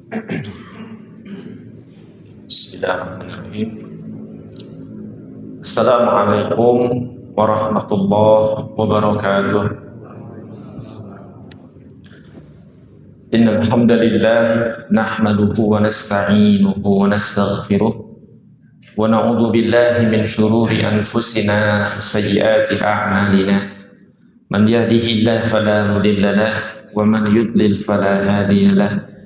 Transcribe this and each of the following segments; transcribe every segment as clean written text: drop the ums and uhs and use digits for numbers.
Bismillahirrahmanirrahim. Assalamualaikum warahmatullahi wabarakatuh. Innal hamdalillah nahmaduhu wa nasta'inuhu wa nastaghfiruh wa na'udzu billahi min shururi anfusina wa sayyiati a'malina. Man yahdihillahu fala mudilla lahu wa man yudlil fala hadiya lahu.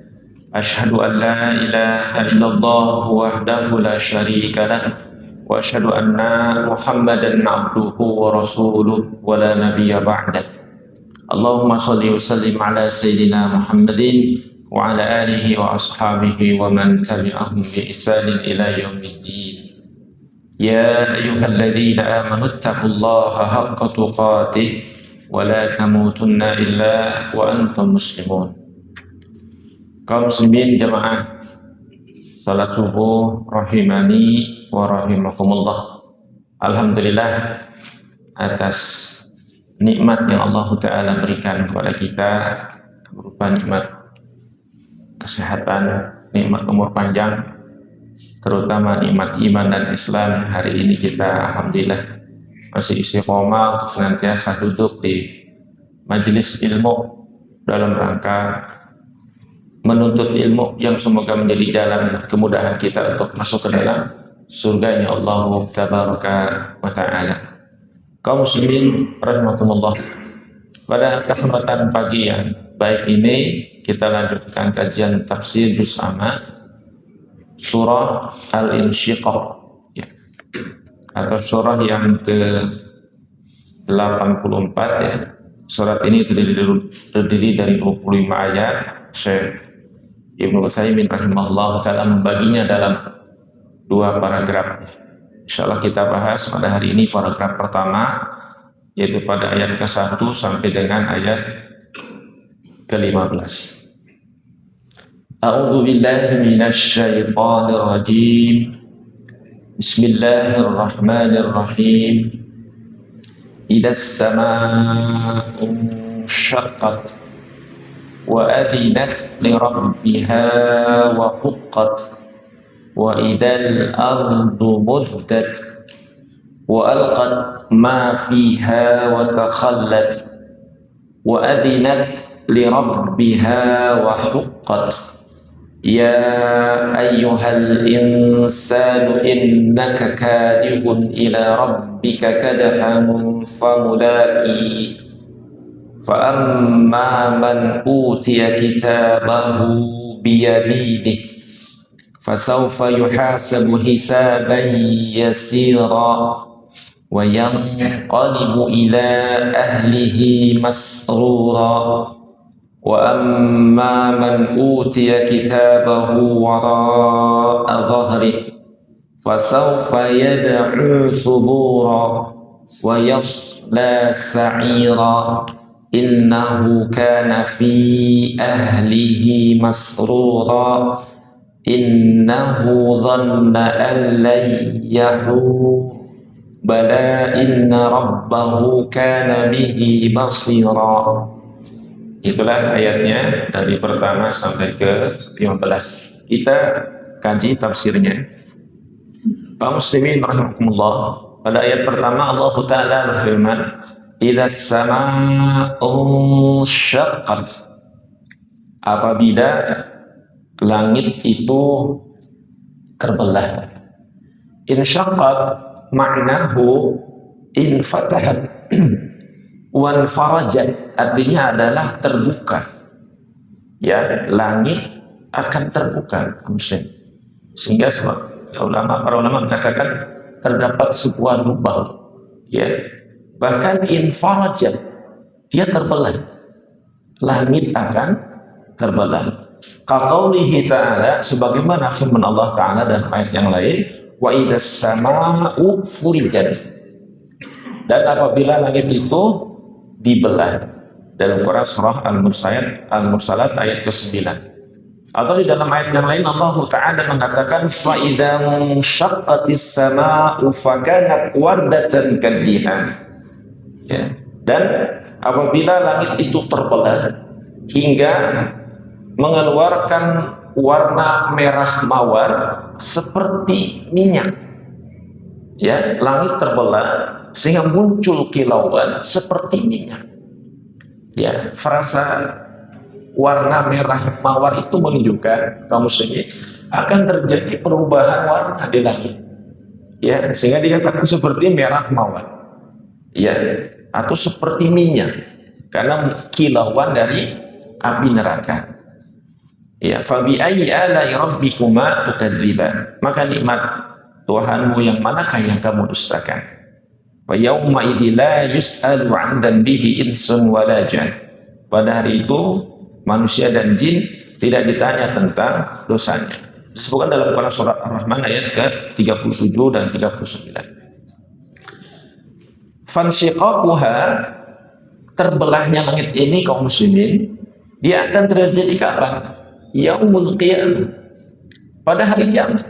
Ashhadu an la ilaha illallah wahdahu la syarika lah wa ashhadu anna Muhammadan abduhu wa rasuluh wa la nabiyya ba'dah. Allahumma shalli wa sallim ala sayyidina Muhammadin wa ala alihi wa ashabihi wa man tabi'ahum bi ihsanin ila yaumiddin. Ya ayyuhalladzina amanu ittaqullaha haqqa tuqatih wa la tamutunna illa wa antum muslimun. Kaum muslimin jamaah salat subuh rahimani wa rahimakumullah. Alhamdulillah atas nikmat yang Allah Ta'ala berikan kepada kita berupa nikmat kesehatan, nikmat umur panjang, terutama nikmat iman dan Islam. Hari ini kita alhamdulillah masih istiqomah untuk senantiasa duduk di majelis ilmu dalam rangka menuntut ilmu yang semoga menjadi jalan kemudahan kita untuk masuk ke dalam surganya Allah Tabaraka wa Ta'ala. Kaum muslimin rahimakumullah, pada kesempatan pagi yang baik ini kita lanjutkan kajian tafsir juz amma surah Al-Insyiqaq, ya, atau surah yang ke-84 ya. Surat ini terdiri dari 25 ayat. Syekh Ibnu Utsaimin rahimahullah ta'ala membaginya dalam 2 paragraf. Insyaallah kita bahas pada hari ini paragraf pertama, yaitu pada ayat ke-1 sampai dengan ayat ke-15. A'udzu billahi minasy syaithanir rajim. Bismillahirrahmanirrahim. Idas samaa'u syaqqat وأذنت لربها وحقت وإذا الأرض مدت وألقت ما فيها وتخلت وأذنت لربها وحقت يا أيها الإنسان إنك كادح إلى ربك كدحا فملاقيه فأما من أوتي كتابه بيمينه فسوف يحاسب حسابا يسيرا وينقلب إلى أهله مسرورا وأما من أوتي كتابه وراء ظهره فسوف يدعو ثبورا ويصلى سعيرا innahu kana fi ahlihi masrura innahu dhanna an lan yahur bala inna rabbahu kana bihi basira. Itulah ayatnya dari pertama sampai ke 15. Kita kaji tafsirnya. Kaum muslimin rahimakumullah, pada ayat pertama Allah Ta'ala berfirman, Idas samaa'u syaqqat, apabila langit itu terbelah. Insyaqqat maknahu infatahat wan farajat, artinya adalah terbuka. Ya, langit akan terbuka, muslim. Sehingga para ulama mengatakan terdapat sebuah lubang, ya. Bahkan infarajat, dia terbelah, langit akan terbelah. Qaulihi ta'ala, sebagaimana firman Allah Ta'ala dan ayat yang lain, wa idas samaa'u furijat, dan apabila langit itu dibelah. Dalam Quran surah Al-Mursalat ayat ke-9. Atau di dalam ayat yang lain Allah Ta'ala mengatakan fa idzan syaqqatis samaa'u fakanat wardatan kaddihan. Ya. Dan apabila langit itu terbelah hingga mengeluarkan warna merah mawar seperti minyak. Ya, langit terbelah sehingga muncul kilauan seperti minyak. Ya, frasa warna merah mawar itu menunjukkan kaum muslimin akan terjadi perubahan warna di langit. Ya, sehingga dikatakan seperti merah mawar. Ya, atau seperti minyak karena kilauan dari api neraka. Ya, fa bi ayyi ala'i rabbikuma tukadziban. Maka nikmat Tuhanmu yang manakah yang kamu dustakan? Wa yauma idzi la yus'alu 'an dzambihi insun wala jan. Pada hari itu manusia dan jin tidak ditanya tentang dosanya. Disebutkan dalam Quran surat Ar-Rahman ayat ke-37 dan 39. Fanshiqaquha, terbelahnya langit ini kaum muslimin, dia akan terjadi kapan? Yaumul qiyamah, pada hari kiamat.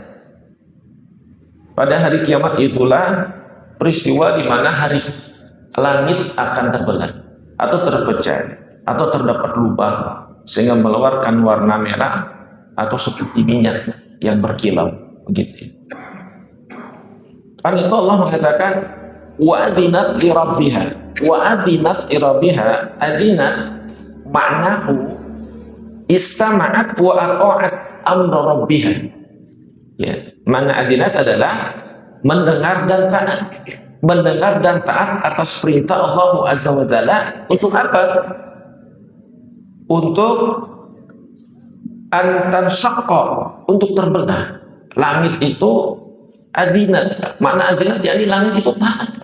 Pada hari kiamat itulah peristiwa di mana hari langit akan terbelah atau terpecah atau terdapat lubang sehingga mengeluarkan warna merah atau seperti minyak yang berkilau begitu. Kan itu Allah mengatakan wa'adzinat li rabbiha. Wa'adzinat li rabbiha, adzinat maknahu istama'at wa ata'at amra rabbiha. Ya, mana adzinat adalah mendengar dan taat. Mendengar dan taat atas perintah Allah Azza wa Jalla untuk apa? Untuk antan syaqqa, untuk terbelah. Langit itu adzinat. Makna adzinat yakni langit itu taat.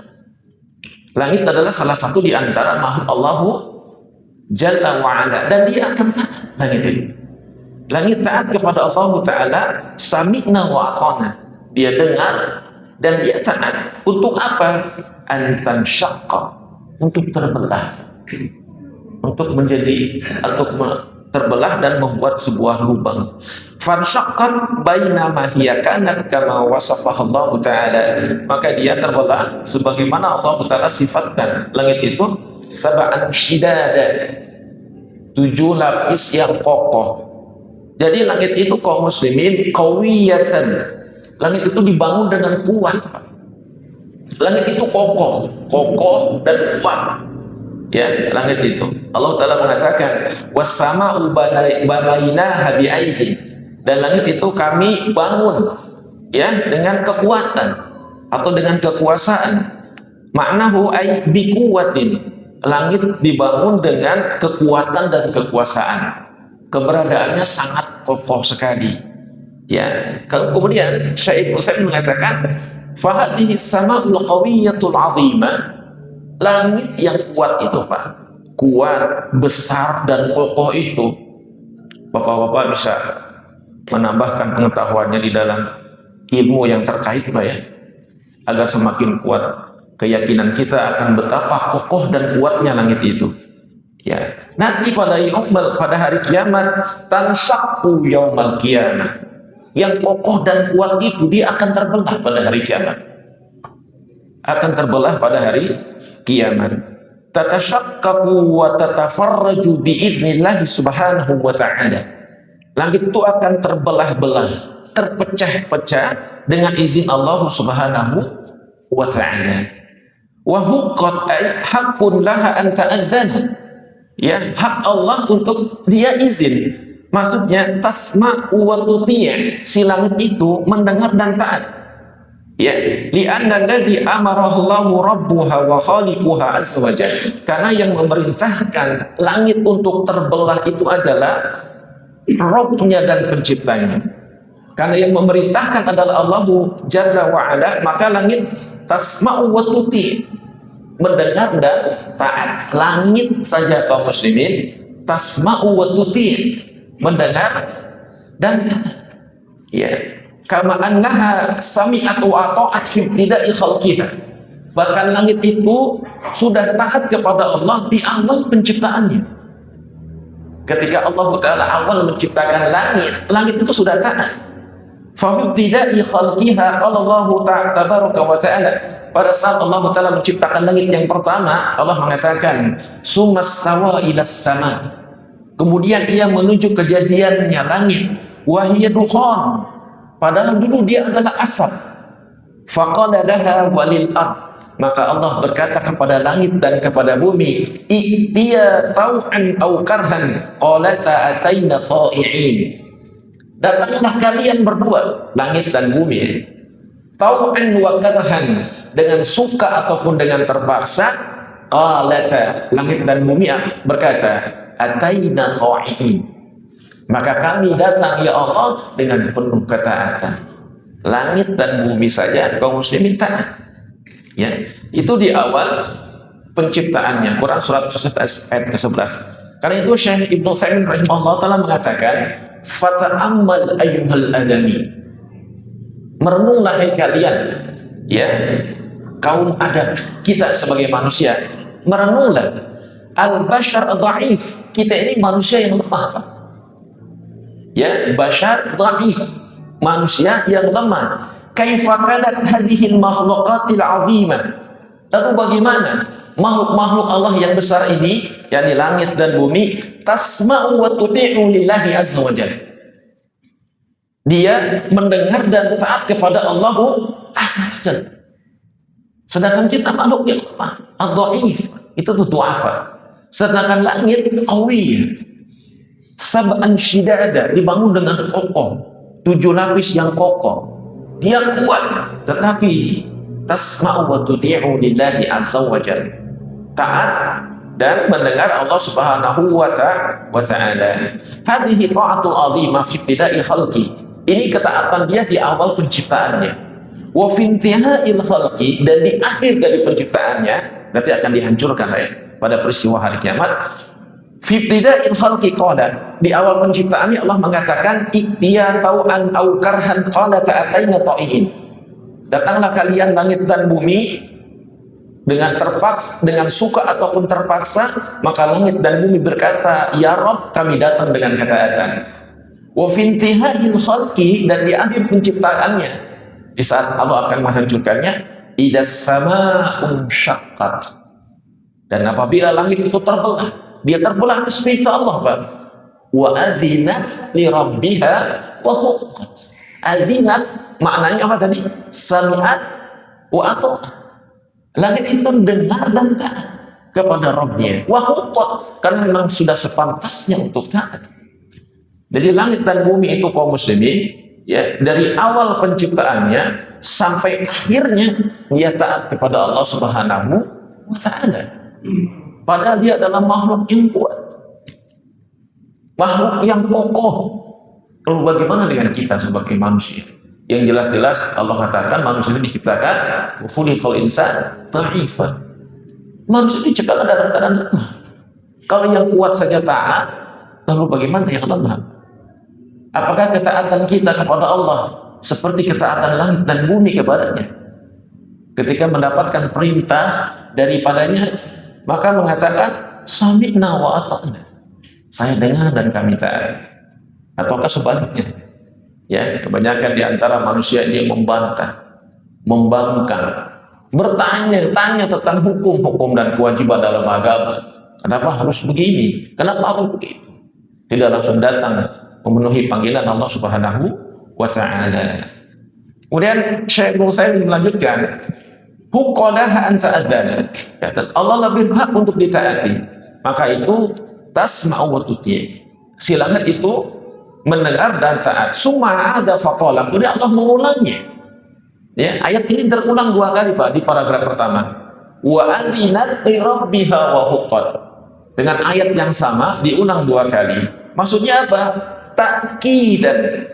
Langit adalah salah satu di antara makhluk Allah Jalla wa Ala, dan dia akan taat langit itu. Langit taat kepada Allah Ta'ala, sami'na wa ata'na. Dia dengar dan dia taat. Untuk apa? Antan syaqqa, untuk terbelah. Untuk menjadi, untuk terbelah dan membuat sebuah lubang. Fanshaqqat baina ma hiya kanat kama wasafaha Allah Ta'ala. Maka dia terbelah sebagaimana Allah Ta'ala sifatkan langit itu sab'an shidada, 7 lapis yang kokoh. Jadi langit itu kaum muslimin qawiyatan. Langit itu dibangun dengan kuat. Langit itu kokoh dan kuat. Ya, langit itu. Allah Ta'ala mengatakan was-sama'u banainaha bi'aidin. Dan langit itu kami bangun ya dengan kekuatan atau dengan kekuasaan. Maknahu ay biquwatin. Langit dibangun dengan kekuatan dan kekuasaan. Keberadaannya sangat kokoh sekali. Ya, kemudian Syekh Utsaimin mengatakan fahadhihi sama'ul qawiyatul 'azimah. Langit yang kuat itu, Pak, kuat, besar dan kokoh itu. Bapak-bapak bisa menambahkan pengetahuannya di dalam ilmu yang terkait, Pak, ya, agar semakin kuat keyakinan kita akan betapa kokoh dan kuatnya langit itu. Ya, nanti pada hari kiamat tanshaqqu yaumal qiyamah. Yang kokoh dan kuat itu dia akan terbelah pada hari kiamat. Akan terbelah pada hari kiamat. Tatashaqqaqu wa tatafarraju bi'idznillah subhanahu wa ta'ala. Langit itu akan terbelah-belah, terpecah-pecah dengan izin Allah subhanahu wa ta'ala. Wa huqqat ay haqqun laha an ta'adzana. Ya, hak Allah untuk dia izin. Maksudnya tasma'u wa tuti', si langit itu mendengar dan taat. Ya, li'anna alladhi amarahallahu rabbuha wa khaliquha azza wa jalla. Karena yang memerintahkan langit untuk terbelah itu adalah Rabb-nya dan penciptanya. Karena yang memerintahkan adalah Allah Jalla wa Ala, maka langit tasma'u wa tuti', mendengar dan taat. Langit saja kaum muslimin tasma'u wa tuti', mendengar dan taat. Ya, kama annaha sami'at wa ata'at fi ibtida'i khalqiha. Bahkan langit itu sudah taat kepada Allah di awal penciptaannya. Ketika Allah Ta'ala awal menciptakan langit, langit itu sudah taat. Fa fi ibtida'i khalqiha qala Allah tabaraka wa ta'ala. Pada saat Allah Ta'ala menciptakan langit yang pertama, Allah mengatakan summas sawa ilas sama. Kemudian ia menuju kejadiannya langit. wa hiya dukhan, padahal dulu dia adalah asap. Faqala laha walil ard, maka Allah berkata kepada langit dan kepada bumi, i'tiya tau'an aw karhan qalata ataina ta'i'in. Datanglah kalian berdua, langit dan bumi, tau'an wa karhan, dengan suka ataupun dengan terpaksa. Qalata, langit dan bumi berkata, ataina ta'i'in, maka kami datang ya Allah dengan penuh ketaatan. Langit dan bumi saja kaum muslimin taat. Ya, itu di awal penciptaannya. Quran surat 11 ayat ke-11. Karena itu Syekh Ibnu Utsaimin rahimahullah taala mengatakan, fata'ammal ayyuhal adami, merenunglah hai kalian, ya kaum Adam, kita sebagai manusia, merenunglah. Al-bashar dhaif, kita ini manusia yang lemah. Ya, bashar dhaif, manusia yang lemah. Kaifa kanat hadhil makhluqatil 'azimah, lalu bagaimana makhluk-makhluk Allah yang besar ini, yakni langit dan bumi, tasma'u wa tuti'u lillahi azza wa jalla, dia mendengar dan taat kepada Allah azza wa jalla. Sedangkan kita makhluk yang lemah, ad-dhaif, itu tuh du'afa. Sedangkan langit qawiyah, sab'an shidada, dibangun dengan kokoh, 7 lapis yang kokoh. Dia kuat, tetapi tasma'u wa tuti'u lillahi azza wa jalla, taat dan mendengar Allah subhanahu wa ta'ala. Hadhihi ta'atul azimah fi ibtida'i khalqi, ini ketaatan dia di awal penciptaannya. Wa fi intiha'il khalqi, dan di akhir dari penciptaannya, nanti akan dihancurkan ya pada peristiwa hari kiamat. Fi ibtida'il khalqi qala, di awal penciptaannya Allah mengatakan, i'tiya tau'an aw karhan qala ta'ataina ta'iin, datanglah kalian langit dan bumi dengan terpaksa, dengan suka ataupun terpaksa, maka langit dan bumi berkata, ya Rabb, kami datang dengan ketaatan. Wa fi intiha'il khalqi, dan di akhir penciptaannya, di saat Allah akan menghancurkannya, idas sama'un syaqqat, dan apabila langit itu terbelah, dia terbelah atas perintah Allah, Pak. Wa adzinat li rabbiha wa huqqat. Adzinat maknanya apa tadi? Sami'at wa ata'at. Langit itu dengar dan taat kepada Rabbnya. Wa huqqat, karena memang sudah sepantasnya untuk taat. Jadi langit dan bumi itu kaum muslimin, ya, dari awal penciptaannya sampai akhirnya dia taat kepada Allah Subhanahu wa taala. Padahal dia adalah makhluk yang kuat, makhluk yang kokoh. Lalu bagaimana dengan kita sebagai manusia? Yang jelas-jelas Allah katakan manusia ini diciptakan khuliqal insan dhaifan. Manusia diciptakan dalam keadaan lemah. Kalau yang kuat saja taat, lalu bagaimana yang lemah? Apakah ketaatan kita kepada Allah seperti ketaatan langit dan bumi kepadanya? Ketika mendapatkan perintah daripadanya, maka mengatakan sami'na wa ata'na, saya dengar dan kami taat. Ataukah sebaliknya? Ya, kebanyakan di antara manusia ini membantah, membangkang, bertanya-tanya tentang hukum-hukum dan kewajiban dalam agama. Kenapa harus begini? Kenapa harus begitu? Tidak langsung datang memenuhi panggilan Allah Subhanahu wa ta'ala. Kemudian Syekh Ibnu Utsaimin melanjutkan, huqalaha anta adzana, Allah lebih berhak untuk ditaati, maka itu tasma'u wa tuti', si langit itu mendengar dan taat. Summa ada faqala, kemudian Allah mengulangnya. Ya, ayat ini terulang 2 kali, Pak, di paragraf pertama. Wa adzinat li rabbiha wa huqqat, dengan ayat yang sama diulang 2 kali. Maksudnya apa? Ta'kidan,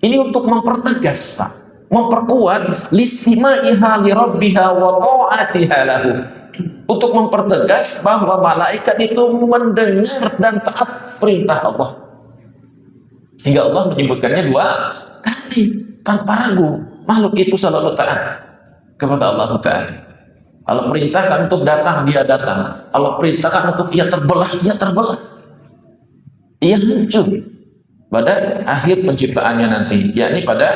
ini untuk mempertegas, Pak, memperkuat listima'iha li rabbiha wa ta'atiha lahu, untuk mempertegas bahwa malaikat itu mendengar dan taat perintah Allah. Hingga Allah menyebutkannya 2 kali tanpa ragu. Makhluk itu selalu taat kepada Allah Ta'ala. Allah perintahkan untuk datang, dia datang. Allah perintahkan untuk ia terbelah, dia terbelah. Ia hancur pada akhir penciptaannya nanti, yakni pada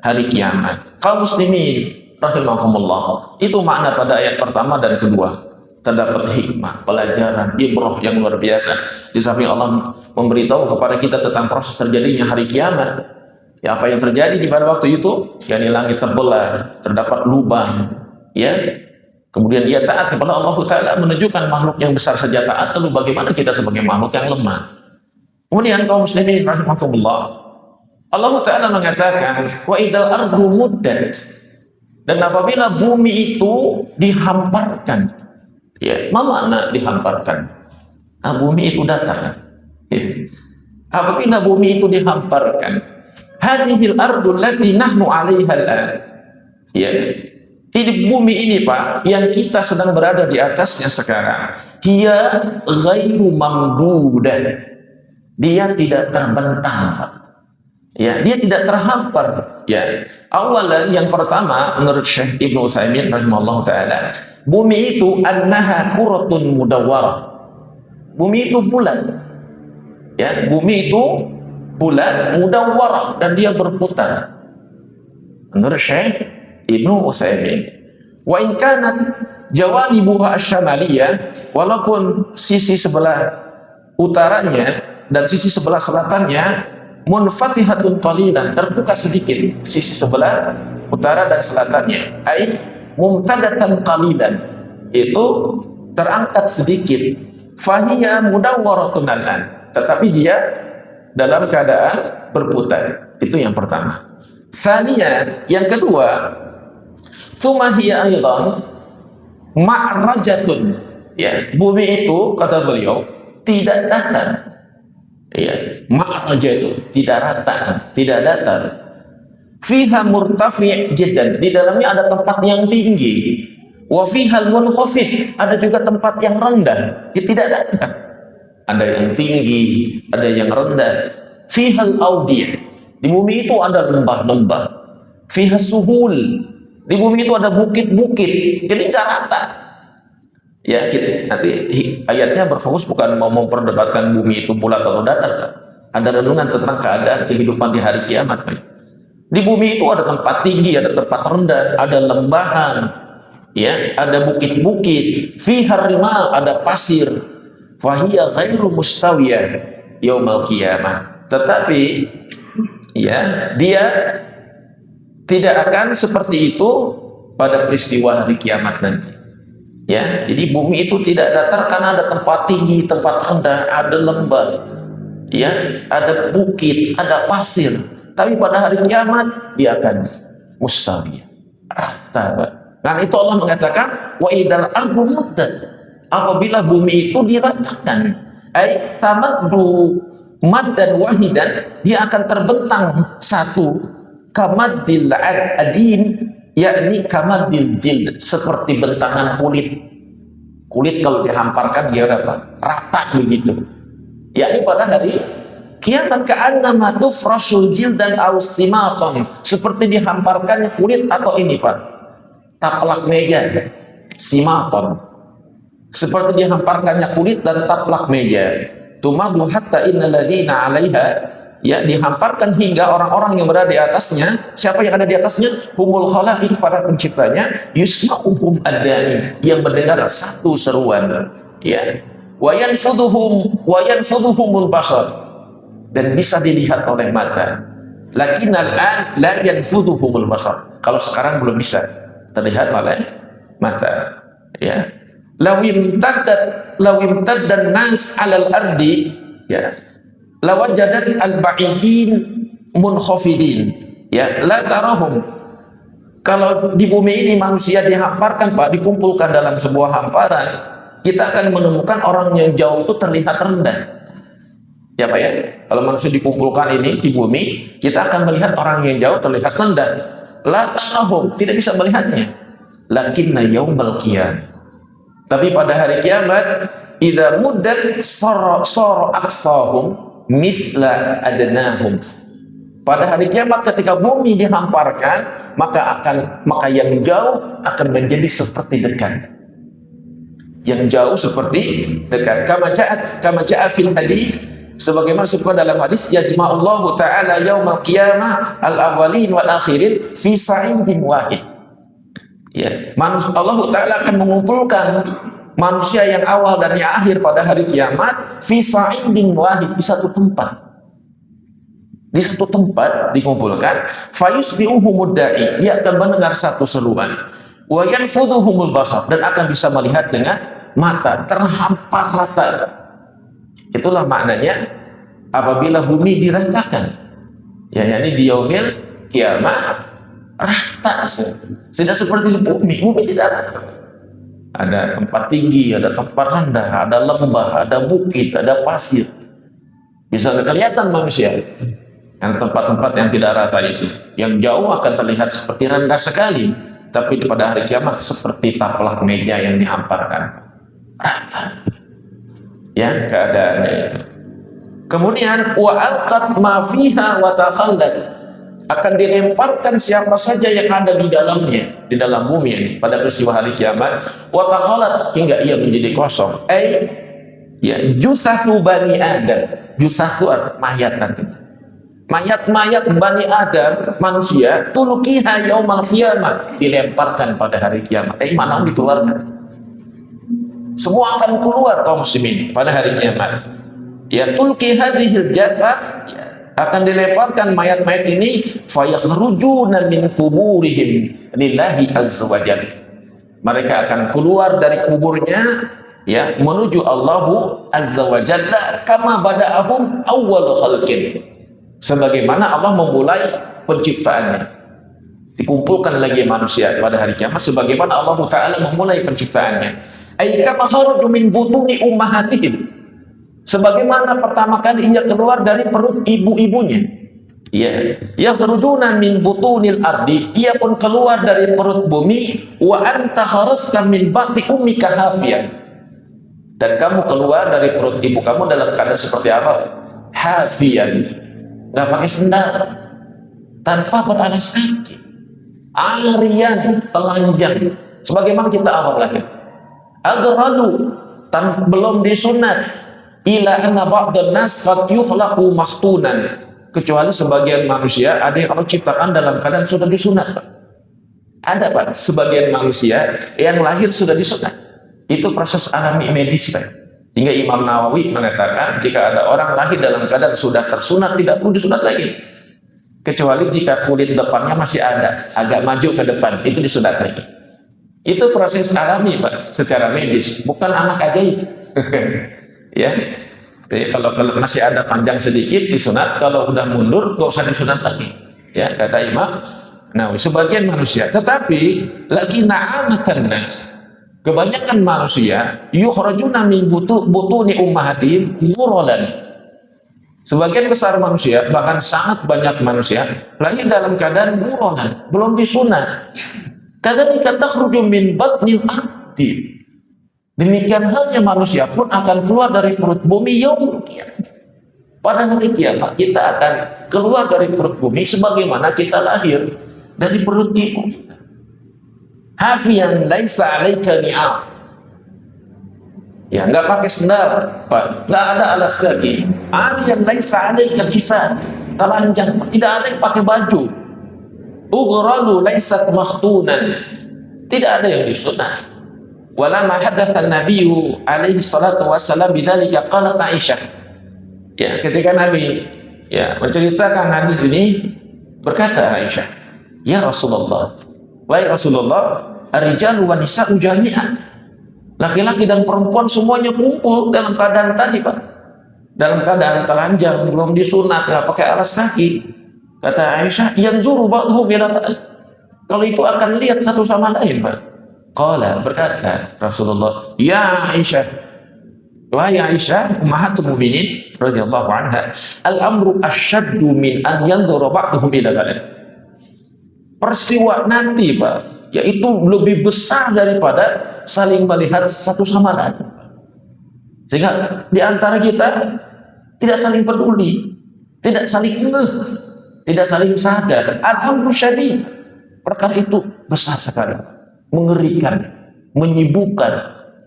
hari kiamat. Kaum muslimin rahimakumullah, itu makna pada ayat pertama dan kedua. terdapat hikmah, pelajaran, ibrah yang luar biasa. Di samping Allah memberitahu kepada kita tentang proses terjadinya hari kiamat. Ya, apa yang terjadi di pada waktu itu? Yakni langit terbelah, terdapat lubang, ya. Kemudian dia taat kepada Allah Ta'ala, menunjukkan makhluk yang besar saja taat, lalu bagaimana kita sebagai makhluk yang lemah? Kemudian kaum muslimin rahimakumullah, Allah Ta'ala mengatakan, wa idal ardu muddat, dan apabila bumi itu dihamparkan, ya, apa makna dihamparkan? Nah, bumi itu datar. Ya. Apabila bumi itu dihamparkan, hadhil ardul lati nahnu 'alaiha al-an. Ya. Ini bumi ini, Pak, yang kita sedang berada di atasnya sekarang, hiya ghairu mamdudah. Dia tidak terbentang, Pak. Ya, dia tidak terhampar. Ya. Awalan, yang pertama menurut Syekh Ibnu Utsaimin rahimahullah taala, bumi itu annaha kuratun mudawwarah. Bumi itu bulat. Ya, bumi itu bulat, mudawwarah, dan dia berputar. Menurut Syekh Ibnu Utsaimin, wa in kanat jawanibuha asy-syamaliyah, walaupun sisi sebelah utaranya dan sisi sebelah selatannya munfatihatun qalilan, terbuka sedikit sisi sebelah utara dan selatannya, ai mumtadatan qalilan, itu terangkat sedikit, fahiya mudawwaratun al-an, tetapi dia dalam keadaan berputar. Itu yang pertama. Tsaniyan, yang kedua, tsumma hiya aidan ma'rajatun. Ya, bumi itu kata beliau tidak datar. Ya, ma'rajah itu tidak rata, tidak datar. Fiha murtafi' jiddan, di dalamnya ada tempat yang tinggi. Wa fihal munkhafid, ada juga tempat yang rendah, ya, tidak datar. Ada yang tinggi, ada yang rendah. Fihal awdiyah, di bumi itu ada lembah-lembah. Fiha suhul, di bumi itu ada bukit-bukit, jadi nggak rata. Ya, nanti ayatnya berfokus bukan mau memperdebatkan bumi itu bulat atau datar, kan? Ada renungan tentang keadaan kehidupan di hari kiamat, kan? Di bumi itu ada tempat tinggi, ada tempat rendah, ada lembahan, ya, ada bukit-bukit, fiha rimal, ada pasir, fahiya ghairu mustawiyah yaumal qiyamah. Tetapi ya, dia tidak akan seperti itu pada peristiwa hari kiamat nanti. Ya, jadi bumi itu tidak datar karena ada tempat tinggi, tempat rendah, ada lembah, ya, ada bukit, ada pasir. Tapi pada hari kiamat dia akan mustawiyah, rata, Pak. Karena itu Allah mengatakan wa idal ardu muddat, apabila bumi itu diratakan, ay tamaddu maddan wahidan, dia akan terbentang satu, kamaddil adin, yakni kamaddil jild, seperti bentangan kulit. Kulit kalau dihamparkan dia apa? Rata begitu. Yakni pada hari kiamat, ka'annama tufrasul jildan aw simatan, seperti dihamparkannya kulit atau ini, Pak, taplak meja, simaton, seperti dihamparkannya kulit dan taplak meja. Tumadu hatta innal ladina 'alaiha, ya, dihamparkan hingga orang-orang yang berada di atasnya. Siapa yang ada di atasnya? Humul khalaiq, para penciptanya. Yusma'uhum ad-dani, yang mendengar satu seruan, ya. Wa yanfudhuhumul basar, dan bisa dilihat oleh mata. Lakinnal an la yanfudhuhumul basar, kalau sekarang belum bisa terlihat oleh mata, ya. Lawim taddan nas 'alal ardi, ya, lawajadat al-ba'idin munkhafidin, ya, la tarahum. Kalau di bumi ini manusia dihamparkan, Pak, dikumpulkan dalam sebuah hamparan, kita akan menemukan orang yang jauh itu terlihat rendah. Ya, Pak, ya. Kalau manusia dikumpulkan ini di bumi, kita akan melihat orang yang jauh terlihat rendah. La tarahum, tidak bisa melihatnya. Lakinna yaumal qiyamah, tapi pada hari kiamat, idza muddat sara aqsahum mithla adnahum. Pada hari kiamat ketika bumi dihamparkan, maka yang jauh akan menjadi seperti dekat. Yang jauh seperti dekat. Kama ja'a fil hadis, sebagaimana disebutkan dalam hadis, yajma'ullahu ta'ala yaumal qiyamah al-awwalin wal akhirin fi sa'idin wahid. Ya, manusia Allah Ta'ala akan mengumpulkan manusia yang awal dan yang akhir pada hari kiamat fi sa'idin wahid, di satu tempat. Di satu tempat dikumpulkan, fayusbi'uhumud da'i, dia akan mendengar satu seruan, wa yanfudhuhumul basar, dan akan bisa melihat dengan mata, terhampar rata. Itulah maknanya apabila bumi diratakan, ya, yakni di yaumil kiamat rata, tidak seperti di bumi. Bumi tidak rata, ada tempat tinggi, ada tempat rendah, ada lembah, ada bukit, ada pasir, bisa kelihatan manusia. Yang tempat-tempat yang tidak rata itu, yang jauh akan terlihat seperti rendah sekali, tapi pada hari kiamat seperti taplak meja yang dihamparkan, rata, ya keadaannya itu. Kemudian wa alqat ma fiha wa takhallat, akan dilemparkan siapa saja yang ada di dalamnya, di dalam bumi ini pada peristiwa hari kiamat, wa takhallat, hingga ia menjadi kosong. Ya, jusatsu bani Adam, jusatsu mayat nanti. Mayat-mayat Bani Adam, manusia, tulkiha yaumal qiyamah, dilemparkan pada hari kiamat. Mana dikeluarkan? Semua akan keluar kaum muslimin pada hari kiamat. Ya, tulki hadhil jathas, akan dilemparkan mayat-mayat ini, fayakhrujuna min kuburihim lillahi azza wajalla. Mereka akan keluar dari kuburnya, ya, menuju Allahu azza wajalla, kama bada'ahum awwal khalqin, sebagaimana Allah memulai penciptaannya. Dikumpulkan lagi manusia pada hari kiamat sebagaimana Allah Ta'ala memulai penciptaannya. Ay kama kharaju min butuni ummahatihim, sebagaimana pertama kali ia keluar dari perut ibu-ibunya. Ya, yakhrujuna min butunil ardi, ia pun keluar dari perut bumi. Wa anta kharasta min batni ummika hafiyan, dan kamu keluar dari perut ibu kamu dalam keadaan seperti apa? Hafiyan, nggak pakai sendal, tanpa beralas kaki, arian, telanjang, sebagaimana kita awal lahir. Agralu, belum disunat. Ila anna ba'dan nas qad yukhlaqu makhtunan, kecuali sebagian manusia ada yang Allah ciptakan dalam keadaan sudah disunat, Pak. Ada, Pak, sebagian manusia yang lahir sudah disunat. Itu proses alami medis, Pak. Hingga Imam Nawawi mengatakan jika ada orang lahir dalam keadaan sudah tersunat, tidak perlu disunat lagi, kecuali jika kulit depannya masih ada, agak maju ke depan, itu disunat lagi. Itu proses alami, Pak, secara medis, bukan anak ajaib. Ya, jadi kalau masih ada panjang sedikit disunat, kalau udah mundur gak usah disunat lagi, ya, kata Imam Nawawi. Sebagian manusia, tetapi lagi na'amatan nas, kebanyakan manusia yukhrajuna min butuni ummahatihim ghuralan, sebagian besar manusia, bahkan sangat banyak manusia lahir dalam keadaan ghuralan, belum disunat. Kadzalika takhruju min batnil ardi, demikian halnya manusia pun akan keluar dari perut bumi yaumul qiyamah. Pada hari kiamat kita akan keluar dari perut bumi sebagaimana kita lahir dari perut ibu kita. Hafiyan laisa 'alaika ni'am, ya, nggak pakai sendal, Pak, nggak ada alas kaki. Ariyan laisa 'alaika kisan, telanjang, tidak ada yang pakai baju. Ughralu laisat makhtunan, tidak ada yang disunat. Walama hadatsan Nabiyyu alaihi salatu wassalam bidzalika qalat Aisyah, ya, ketika Nabi, ya, menceritakan hadis ini, berkata Aisyah, ya Rasulullah, wahai Rasulullah, ar-rijalu wan nisa'u jami'an, laki-laki dan perempuan semuanya kumpul dalam keadaan tadi, Pak, dalam keadaan telanjang, belum disunat, nggak pakai alas kaki. Kata Aisyah, yanzuru ba'dhum ila ba'd, kalau itu akan lihat satu sama lain, Pak. Qala, berkata Rasulullah, ya Aisyah, wahai Aisyah ummahatul mukminin radhiyallahu anha, al-amru asyaddu min an yanzura ba'dhum ila ba'd. Peristiwa nanti, Pak, yaitu lebih besar daripada saling melihat satu sama lain, sehingga di antara kita tidak saling peduli, tidak saling tidak saling sadar. Al-amru syadid, perkara itu besar sekali, mengerikan, menyibukkan,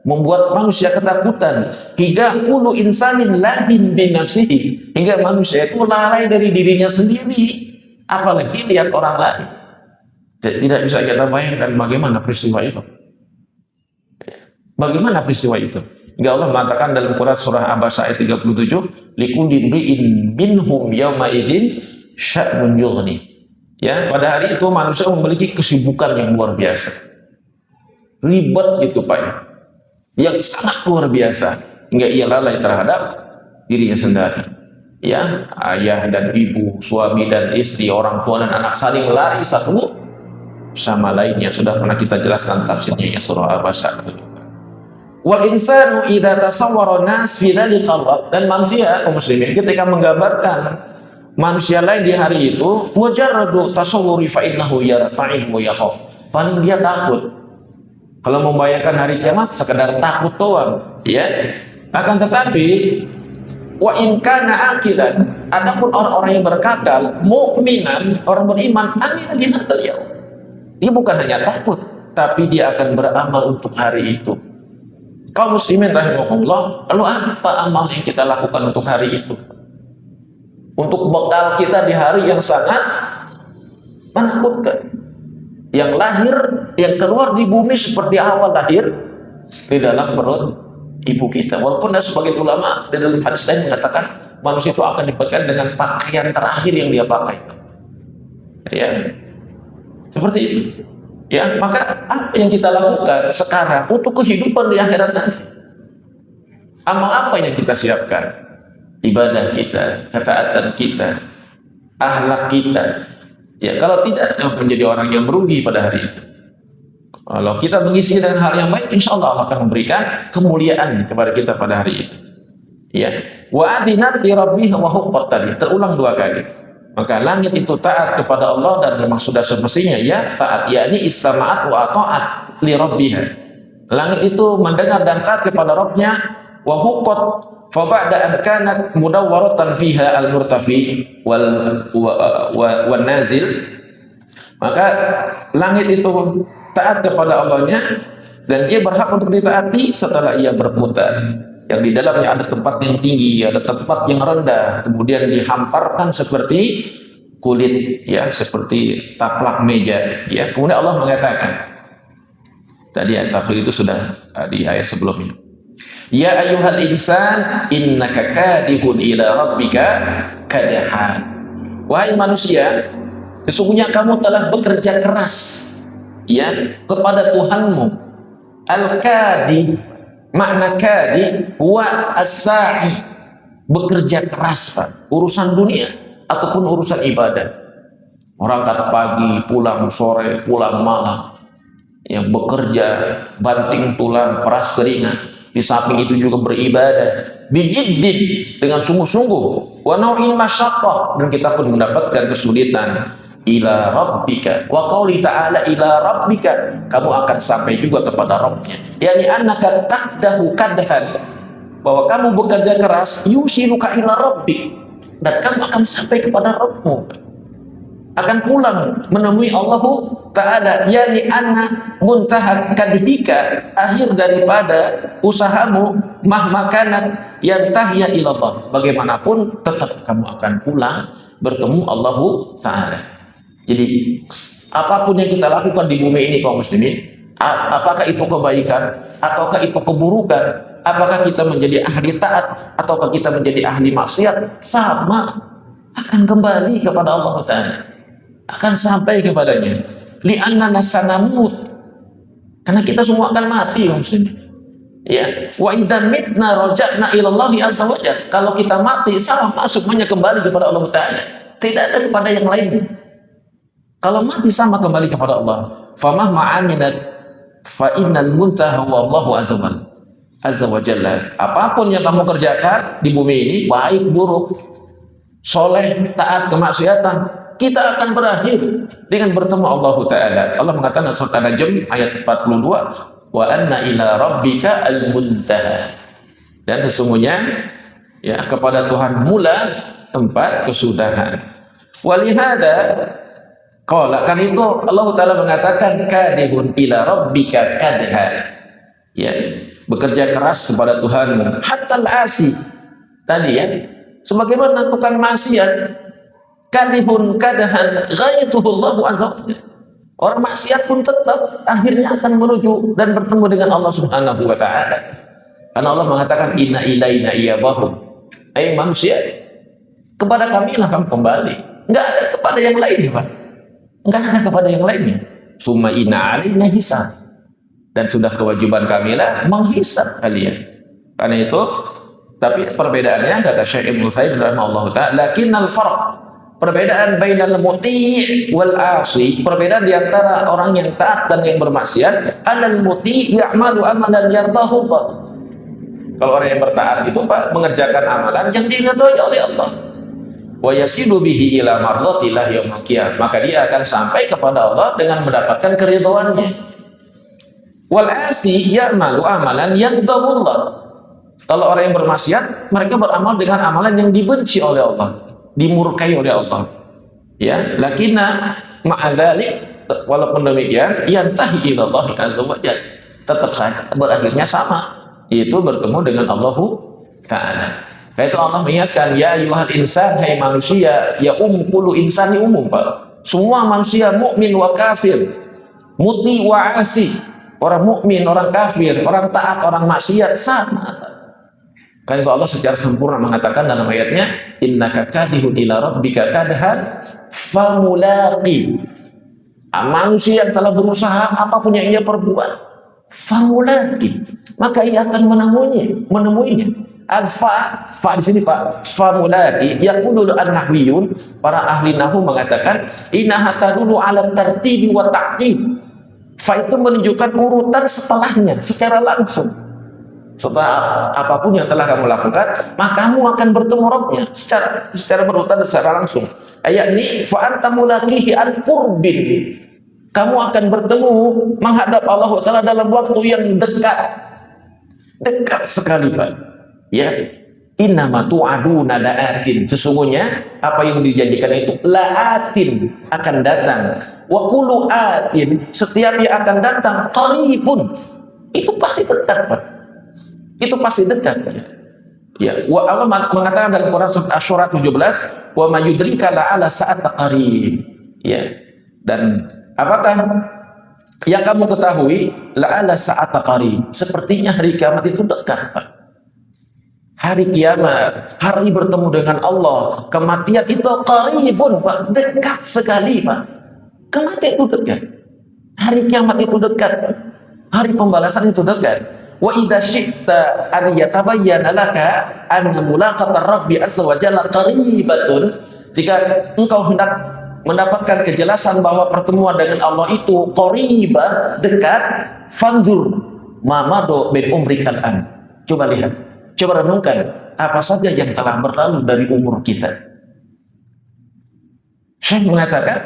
membuat manusia ketakutan. Hingga kullu insanin lahin bi nafsihi, hingga manusia itu lalai dari dirinya sendiri, apalagi lihat orang lain. Tidak bisa kita bayangkan bagaimana peristiwa itu. Bagaimana peristiwa itu? Hingga Allah mengatakan dalam Quran surah Abasa ayat 37, likulli imri'in minhum yawma idzin sya'nun yughni. Ya, pada hari itu manusia memiliki kesibukan yang luar biasa. Ribet gitu Pak ya. Yang sangat luar biasa hingga ia lalai terhadap dirinya sendiri. Ya, ayah dan ibu, suami dan istri, orang tua dan anak saling lari satu sama lainnya. Sudah pernah kita jelaskan tafsirnya ya surah Abasa. Wal insanu idza tasawwara nas fi dzalika, dan manusia kaum muslimin ketika menggambarkan manusia lain di hari itu, mujarradu tasawwuri fa innahu yarta'ib wa yakhaf. Paling dia takut. Kalau membayangkan hari kiamat sekedar takut doang, ya. Akan tetapi wa in kana aqilan, adapun orang-orang yang berkakal, mukminan, orang beriman, amin di hadzal yaum. Dia bukan hanya takut, tapi dia akan beramal untuk hari itu. Kaum muslimin rahimahullah, lalu apa amal yang kita lakukan untuk hari itu? Untuk bekal kita di hari yang sangat menakutkan. Yang lahir, yang keluar di bumi seperti awal lahir di dalam perut ibu kita. Walaupun ada sebagian ulama di dalam hadis lain mengatakan manusia itu akan dibekali dengan pakaian terakhir yang dia pakai. Ya, seperti itu. Ya, maka apa yang kita lakukan sekarang untuk kehidupan di akhirat nanti? Amal apa yang kita siapkan? Ibadah kita, ketaatan kita, akhlak kita. Ya, kalau tidak menjadi orang yang merugi pada hari itu. Kalau kita mengisi dengan hal yang baik, insya Allah Allah akan memberikan kemuliaan kepada kita pada hari itu. Ya, wa adinat li rabbiha wa huqqat, tadi terulang 2 kali. Maka langit itu taat kepada Allah dan memang sudah semestinya ya taat, yakni istama'at wa ta'at li rabbiha. Langit itu mendengar dan taat kepada Rabbnya, wa huqqat fa ba'da an kanat mudawwaratan fiha al-murtafi wal nazil. Maka langit itu taat kepada Allahnya dan dia berhak untuk ditaati setelah ia berputar. Yang di dalamnya ada tempat yang tinggi, ada tempat yang rendah, kemudian dihamparkan seperti kulit, ya, seperti taplak meja, ya. Kemudian Allah mengatakan, tadi ayat tafsir itu sudah di ayat sebelumnya. Ya ayyuhal insan innaka kadihun ila rabbika kadahan. Wahai manusia, sesungguhnya kamu telah bekerja keras, ya, kepada Tuhanmu. Al-kadi, makna kadi wa as-sa'i, bekerja keras Pak, urusan dunia ataupun urusan ibadah. Orang kata pagi, pulang sore, pulang malam, yang bekerja banting tulang, peras keringat. Di samping itu juga beribadah bijiddin, dengan sungguh-sungguh, wa nau'in masyaqqah, dan kita pun mendapatkan kesulitan. Ila rabbika, wa qauli ta'ala ila rabbika, kamu akan sampai juga kepada Rabbnya, yakni annaka taqdahu kadhan, bahwa kamu bekerja keras, yusiluka ila rabbik, dan kamu akan sampai kepada Rabbmu, akan pulang menemui Allah Ta'ala, yakni anna muntahat kadhika, akhir daripada usahamu, mahmakanat yantahiya ila Allah, bagaimanapun tetap kamu akan pulang bertemu Allah Ta'ala. Jadi apapun yang kita lakukan di bumi ini kaum muslimin, apakah itu kebaikan ataukah itu keburukan, apakah kita menjadi ahli taat ataukah kita menjadi ahli maksiat, sama akan kembali kepada Allah Ta'ala, akan sampai kepadanya. Li'anna nasanamut, karena kita semua akan mati kaum muslimin. Ya, wa idza mitna raja'na ila Allah azza wa jalla, kalau kita mati sama masuknya kembali kepada Allah Ta'ala, tidak ada kepada yang lain. Kalau mati sama kembali kepada Allah. Famah ma'aminat fa innal muntaha wa Allahu azza wa jalla. Apapun yang kamu kerjakan di bumi ini, baik buruk, soleh, taat, kemaksiatan, kita akan berakhir dengan bertemu Allah Ta'ala. Allah mengatakan dalam surat An-Najm ayat 42, wa anna ila rabbika al-muntaha, dan sesungguhnya ya kepada Tuhan mula tempat kesudahan. Walihada qala, kan itu Allah Ta'ala mengatakan kadihun ila rabbika kadha, ya, bekerja keras kepada Tuhanmu. Hatta al-asi, tadi ya, sebagaimana tukang maksiat, kadihun kadahan ghayatuhu Allah azza wa jalla, Orang maksiat pun tetap akhirnya akan menuju dan bertemu dengan Allah Subhanahu wa taala. Karena Allah mengatakan inna ilaina iyabahum. Manusia, kepada kamilah kamu kembali. Enggak ada kepada yang lainnya, Pak. Enggak ada kepada yang lainnya. Summa inna alaina hisab. Dan sudah kewajiban kamilah menghisab kalian. Karena itu, tapi perbedaannya kata Syekh Ibnu Utsaimin rahimahullahu taala, lakinnal farq, perbedaan bainal muti' wal 'asi, perbedaan di antara orang yang taat dan yang bermaksiat, anal muti' ya'malu amalan yardahu Allah. Kalau orang yang bertaat itu Pak mengerjakan amalan yang diridhai oleh Allah. Wa yasilu bihi ila mardatillah yaumil qiyamah, maka dia akan sampai kepada Allah dengan mendapatkan keridhaannya. Wal 'asi ya'malu amalan yardahu Allah. Kalau orang yang bermaksiat, mereka beramal dengan amalan yang dibenci oleh Allah, dimurkai oleh Allah. Ya, lakinna ma'adzalik, walaupun demikian, yantahi ila Allah azza wa jalla, tetap saja berakhirnya sama, yaitu bertemu dengan Allah Ta'ala. Karena itu Allah mengingatkan, ya ayyuhal insan, hai manusia, ya kullu insani umum, Pak. Semua manusia mukmin wa kafir, muti wa asi, orang mukmin, orang kafir, orang taat, orang maksiat sama. Kan itu Allah secara sempurna mengatakan dalam ayatnya, innaka kadihun ila rabbika kadhan famulaqi. Manusia yang telah berusaha apapun yang ia perbuat, famulaqi, maka ia akan menemuinya. Al-fa di sini Pak, famulaqi yaqulu an-nahwiyun, para ahli nahwu mengatakan innaha tadullu ala tartibi wa ta'qib. Fa itu menunjukkan urutan setelahnya secara langsung. Setelah apapun yang telah kamu lakukan, maka kamu akan bertemu Rabbnya secara berurutan, secara langsung. Ayat ini fa anta mulaqihi an qurbin, kamu akan bertemu menghadap Allah Ta'ala dalam waktu yang dekat sekali, Pak. Ya, innama tu'aduna la'atin, sesungguhnya apa yang dijanjikan itu la'atin, akan datang. Wa kullu atin, setiap yang akan datang qaribun, itu pasti dekat, Pak. Itu pasti dekat. Ya, wa Allah mengatakan dalam Quran surat Asy-Syura 17, wa may yudrika la'ala sa'ata qarib. Ya. Dan apakah yang kamu ketahui la'ala sa'ata qarib, sepertinya hari kiamat itu dekat, Pak. Hari kiamat, hari bertemu dengan Allah, kematian itu qaribun, Pak, dekat sekali, Pak. Kematian itu dekat. Hari kiamat itu dekat, Pak. Hari pembalasan itu dekat. Wa idza syi'ta an yatabayyana laka anna mulaqata rabbi azza wa jalla qaribatun, jika engkau hendak mendapatkan kejelasan bahwa pertemuan dengan Allah itu qaribah, dekat, fanzur ma mado min umrikal an. Coba lihat, coba renungkan apa saja yang telah berlalu dari umur kita. Syekh mengatakan,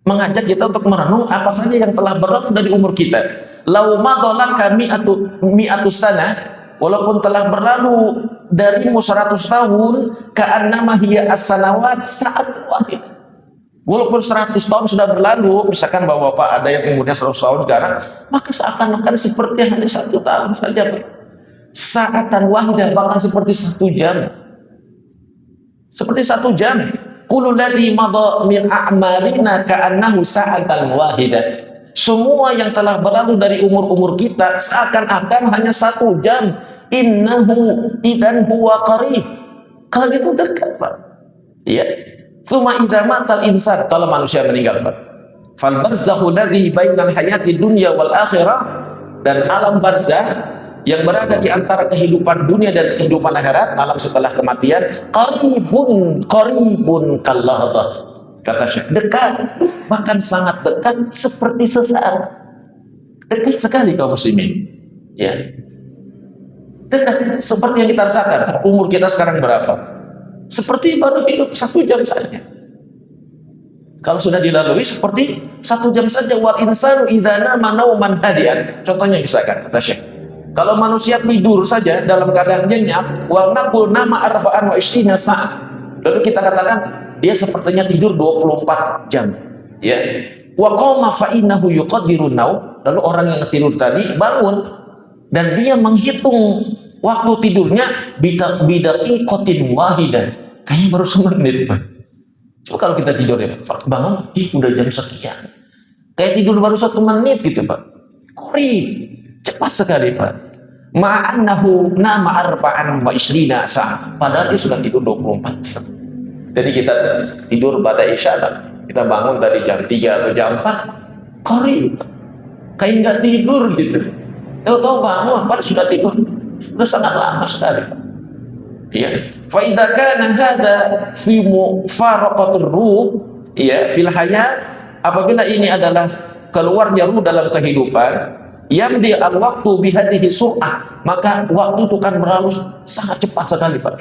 mengajak kita untuk merenung apa saja yang telah berlalu dari umur kita. Lau madolaka mi'atu sana, walaupun telah berlalu darimu 100 tahun, ka'annama hiya as-sanawat sa'at wahid. Walaupun 100 tahun sudah berlalu, misalkan Bapak ada yang umurnya 100 tahun sekarang, maka seakan-akan seperti hanya 1 tahun saja, Pak. Sa'atan wahidah, bahkan seperti 1 jam. Seperti 1 jam. Kullu ladzi madha min a'marina ka'annahu sa'atan wahidah. Semua yang telah berlalu dari umur-umur kita seakan-akan hanya 1 jam. Innahu idzan huwa qarib. Kalau gitu dekat, Pak. Ya. Tsumma idza matal insan, kalau manusia meninggal, Pak. Fal barzakhu ladzi bainal hayati dunya wal akhirah, dan alam barzakh yang berada di antara kehidupan dunia dan kehidupan akhirat, alam setelah kematian, qaribun kalladhah. Kata Syekh, dekat, bahkan sangat dekat, seperti sesaat. Dekat sekali kaum muslimin. Ya. Dekat, seperti yang kita rasakan. Umur kita sekarang berapa? Seperti baru hidup 1 jam saja. Kalau sudah dilalui seperti 1 jam saja. Wal insanu idza nama nauman hadian. Contohnya misalkan, kata Syekh, kalau manusia tidur saja dalam keadaan nyenyak, wal naqul nama arba'an wa ishrina sa'ah, lalu kita katakan dia sepertinya tidur 24 jam. Ya. Wa qama fa innahu yuqaddirun naum, lalu orang yang tidur tadi bangun dan dia menghitung waktu tidurnya bidaqiqatin wahidah. Kayaknya baru 1 menit, Pak. Coba kalau kita tidur ya, bangun, udah jam sekian. Kayak tidur baru 1 menit gitu Pak. Qorib, cepat sekali Pak. Ma'annahu nama arba'an wa isrina sa'ah. Padahal dia sudah tidur 24 jam. Jadi kita tidur pada isya, kita bangun tadi jam 3 atau jam 4, qorib. Kayak nggak tidur gitu. Tahu-tahu bangun, padahal sudah tidur. Sudah sangat lama sekali. Ya. Fa idza kana hadza fi mufaraqatir ruh, ya, fil hayat, apabila ini adalah keluarnya ruh dalam kehidupan, yamdi al-waqtu bihadhihi sur'ah, maka waktu itu kan berlalu sangat cepat sekali Pak.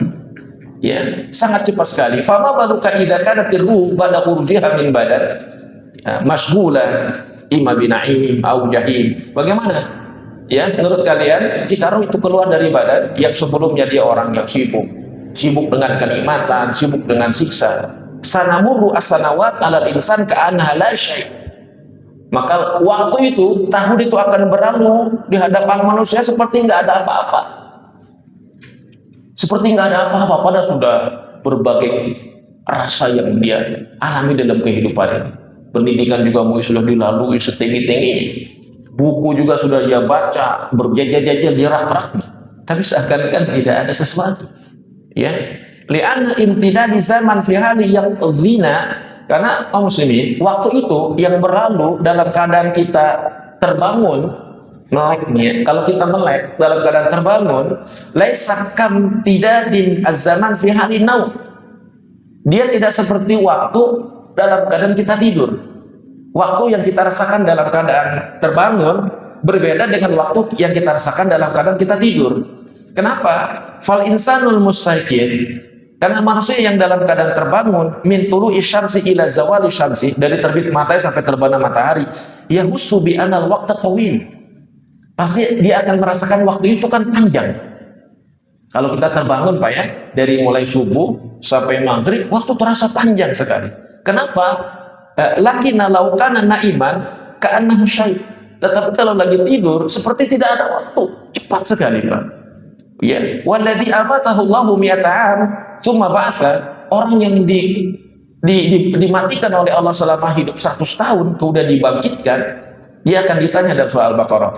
Ya, sangat cepat sekali. Fama baluka idza kanat ruh ba'da khurujiha min badan, ya, mashghulah imma bina'im au jahim. Bagaimana? Ya, menurut kalian jika ruh itu keluar dari badan yang sebelumnya dia orang yang sibuk dengan kenikmatan, sibuk dengan siksa, sanamurru as-sanawat 'alal insan ka'annaha la syai'. Maka waktu itu, tahun itu akan berlalu di hadapan manusia seperti nggak ada apa-apa. Seperti nggak ada apa-apa, padahal sudah berbagai rasa yang dia alami dalam kehidupan ini. Pendidikan juga mungkin sudah dilalui setinggi-tingginya. Buku juga sudah dia baca, berjajah-jajah di rak-raknya. Tapi seakan-akan tidak ada sesuatu. Ya, li'anna imtidadi zaman fi hali yang zina, karena kaum muslimin, waktu itu yang berlalu dalam keadaan kita terbangun, meleknya, kalau kita melek dalam keadaan terbangun, laisa kam tidadin az-zaman fi hali naum. Dia tidak seperti waktu dalam keadaan kita tidur. Waktu yang kita rasakan dalam keadaan terbangun berbeda dengan waktu yang kita rasakan dalam keadaan kita tidur. Kenapa? Fal insanul mustaqim, karena manusia yang dalam keadaan terbangun, min tulu'i syamsi ila zawali syamsi, dari terbit matahari sampai terbenam matahari, yahussu bi anal waqta tawil. Pasti dia akan merasakan waktu itu kan panjang. Kalau kita terbangun Pak ya, dari mulai subuh sampai maghrib, waktu terasa panjang sekali. Kenapa? Lakina laukana na'iman ka'annahu syai'. Tetapi kalau lagi tidur seperti tidak ada waktu, cepat sekali Pak. Ya, walladzi amatahu Allahu mi'ata 'am tsumma ba'atsa, orang yang dimatikan oleh Allah selama hidup 100 tahun kemudian dibangkitkan, dia akan ditanya dalam surah Al-Baqarah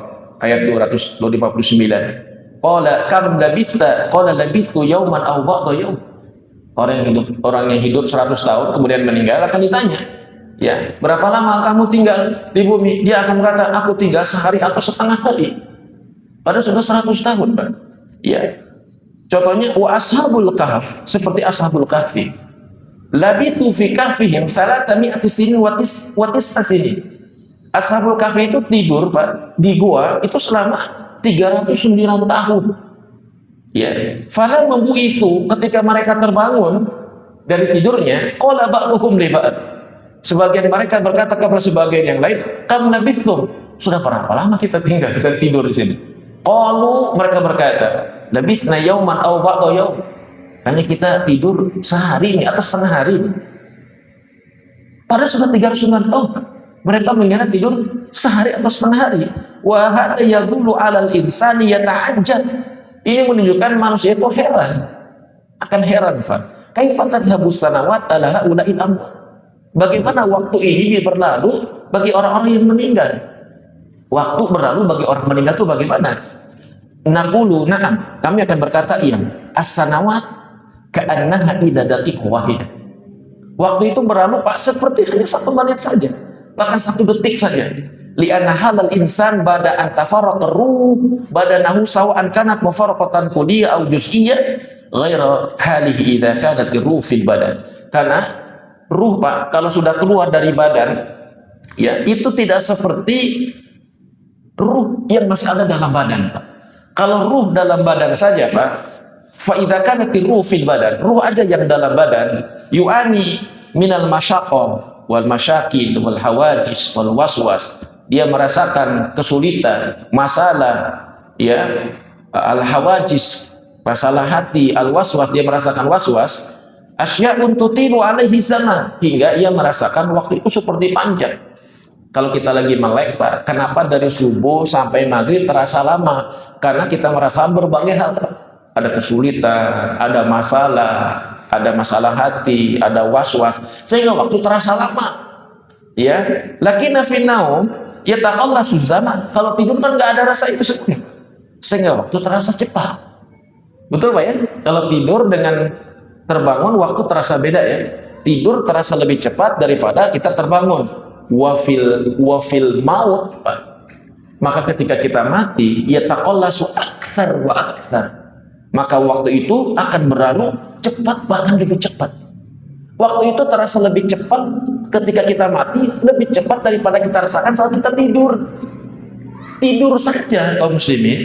ayat 259. Qala kam labitha? Qala labithu yawman aw ba'da yawm. Orang yang hidup 100 tahun kemudian meninggal akan ditanya, ya, berapa lama kamu tinggal di bumi? Dia akan berkata, aku tinggal sehari atau setengah hari. Padahal sudah 100 tahun, Pak. Ya. Contohnya wa ashabul kahf, seperti ashabul kahfi. Labithu fi kahfihim 300 sinin wa tis'a sinin. Ashabul kahfi itu tidur, Pak, di gua itu selama 309 tahun. Ya. Fala membuithu, ketika mereka terbangun dari tidurnya, qala ba'dhum li ba'd. Sebagian mereka berkata kepada sebagian yang lain, kam labithum, sudah berapa lama kita tinggal dan tidur di sini? Qalu, mereka berkata, labithna yauman aw ba'da yaum. Hanya kita tidur sehari ini atau setengah hari ini. Padahal sudah 309 tahun. Mereka mengira tidur sehari atau setengah hari. Wa hadza yadullu 'alal insani yata'ajjab. Ini menunjukkan manusia itu heran. Akan heran, Pak. Kaifa tadhhabu sanawat ala haula'il amwat? Bagaimana waktu ini berlalu bagi orang-orang yang meninggal? Waktu berlalu bagi orang meninggal itu bagaimana? Naqulu na'am, kami akan berkata iya. As-sanawat ka'annaha ila daqiq wahidah. Waktu itu berlalu Pak seperti hanya 1 menit saja, bahkan 1 detik saja. Li'anna halal insan bada an tafarraqa ruh badanahu sawa'an kanat mufarraqatan kulliyah aw juz'iyyah ghaira halihi idza kanat ruh fil badan. Karena ruh Pak, kalau sudah keluar dari badan, ya itu tidak seperti ruh yang masih ada dalam badan, Pak. Kalau ruh dalam badan saja, Pak, fa idza kanat ruh fil badan, ruh aja yang dalam badan, yu'ani minal masyaqqa wal masyakil wal hawadis wal waswas. Dia merasakan kesulitan, masalah, ya, al hawajis, masalah hati, al waswas, dia merasakan waswas. Asya'un tutilu alaihi zaman, hingga ia merasakan waktu itu seperti panjang. Kalau kita lagi melek, Pak, kenapa dari subuh sampai maghrib terasa lama? Karena kita merasakan berbagai hal, Pak. Ada kesulitan, ada masalah hati, ada waswas, sehingga waktu terasa lama. Ya, lakinna fin naum yataqallasu zaman. Kalau tidur kan nggak ada rasa itu semua, sehingga waktu terasa cepat. Betul Pak ya? Kalau tidur dengan terbangun waktu terasa beda ya. Tidur terasa lebih cepat daripada kita terbangun. Wafil maut, Pak. Maka ketika kita mati, yataqallasu aktsar wa aktsar. Maka waktu itu akan berlalu cepat, bahkan lebih cepat. Waktu itu terasa lebih cepat ketika kita mati, lebih cepat daripada kita rasakan saat kita tidur. Tidur saja kaum muslimin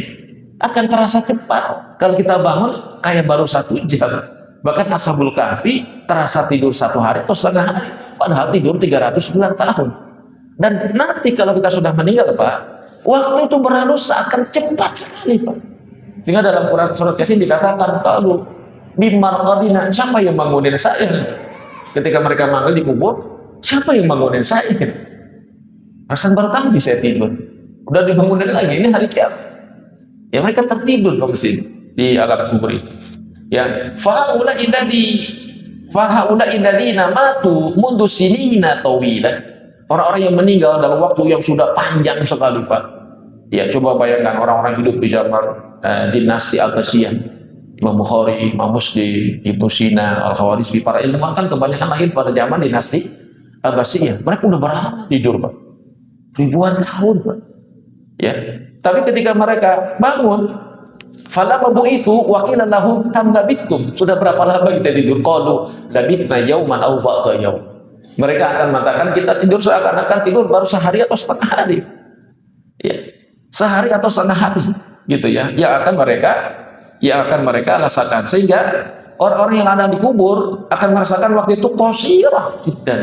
akan terasa cepat. Kalau kita bangun kayak baru 1 jam. Bahkan Ashabul Kahfi terasa tidur 1 hari atau setengah hari, padahal tidur 309 tahun. Dan nanti kalau kita sudah meninggal Pak, waktu itu berlalu seakan cepat sekali Pak. Sehingga dalam Quran surat Yasin dikatakan, kalau bimar qadina, siapa yang bangunin saya? Ketika mereka manggil di kubur, siapa yang bangunin saya? Rasan baru tadi saya tidur, udah dibangunin lagi, ini hari kiamat. Ya mereka tertidur kaum muslim di alam kubur itu. Ya, fahaula indalina matu mundu sinina tawila. Orang-orang yang meninggal dalam waktu yang sudah panjang sekali Pak. Ya, coba bayangkan orang-orang hidup di zaman dinasti Abbasiyah. Imam Bukhari, Imam Muslim, Ibnu Sina, Al-Khawarizmi, para ilmuwan kan kebanyakan lahir pada zaman dinasti Abbasiyah. Mereka udah berapa tidur Pak? Ribuan tahun Pak. Ya, tapi ketika mereka bangun, falamma bu'itsu wa qila lahum kam labithtum, sudah berapa lama kita tidur? Qalu labithna yauman aw ba'da yaum. Mereka akan mengatakan kita tidur seakan-akan tidur baru sehari atau setengah hari. Ya, sehari atau setengah hari gitu ya. Yang akan mereka rasakan, sehingga orang-orang yang ada di kubur akan merasakan waktu itu qasirah jiddan.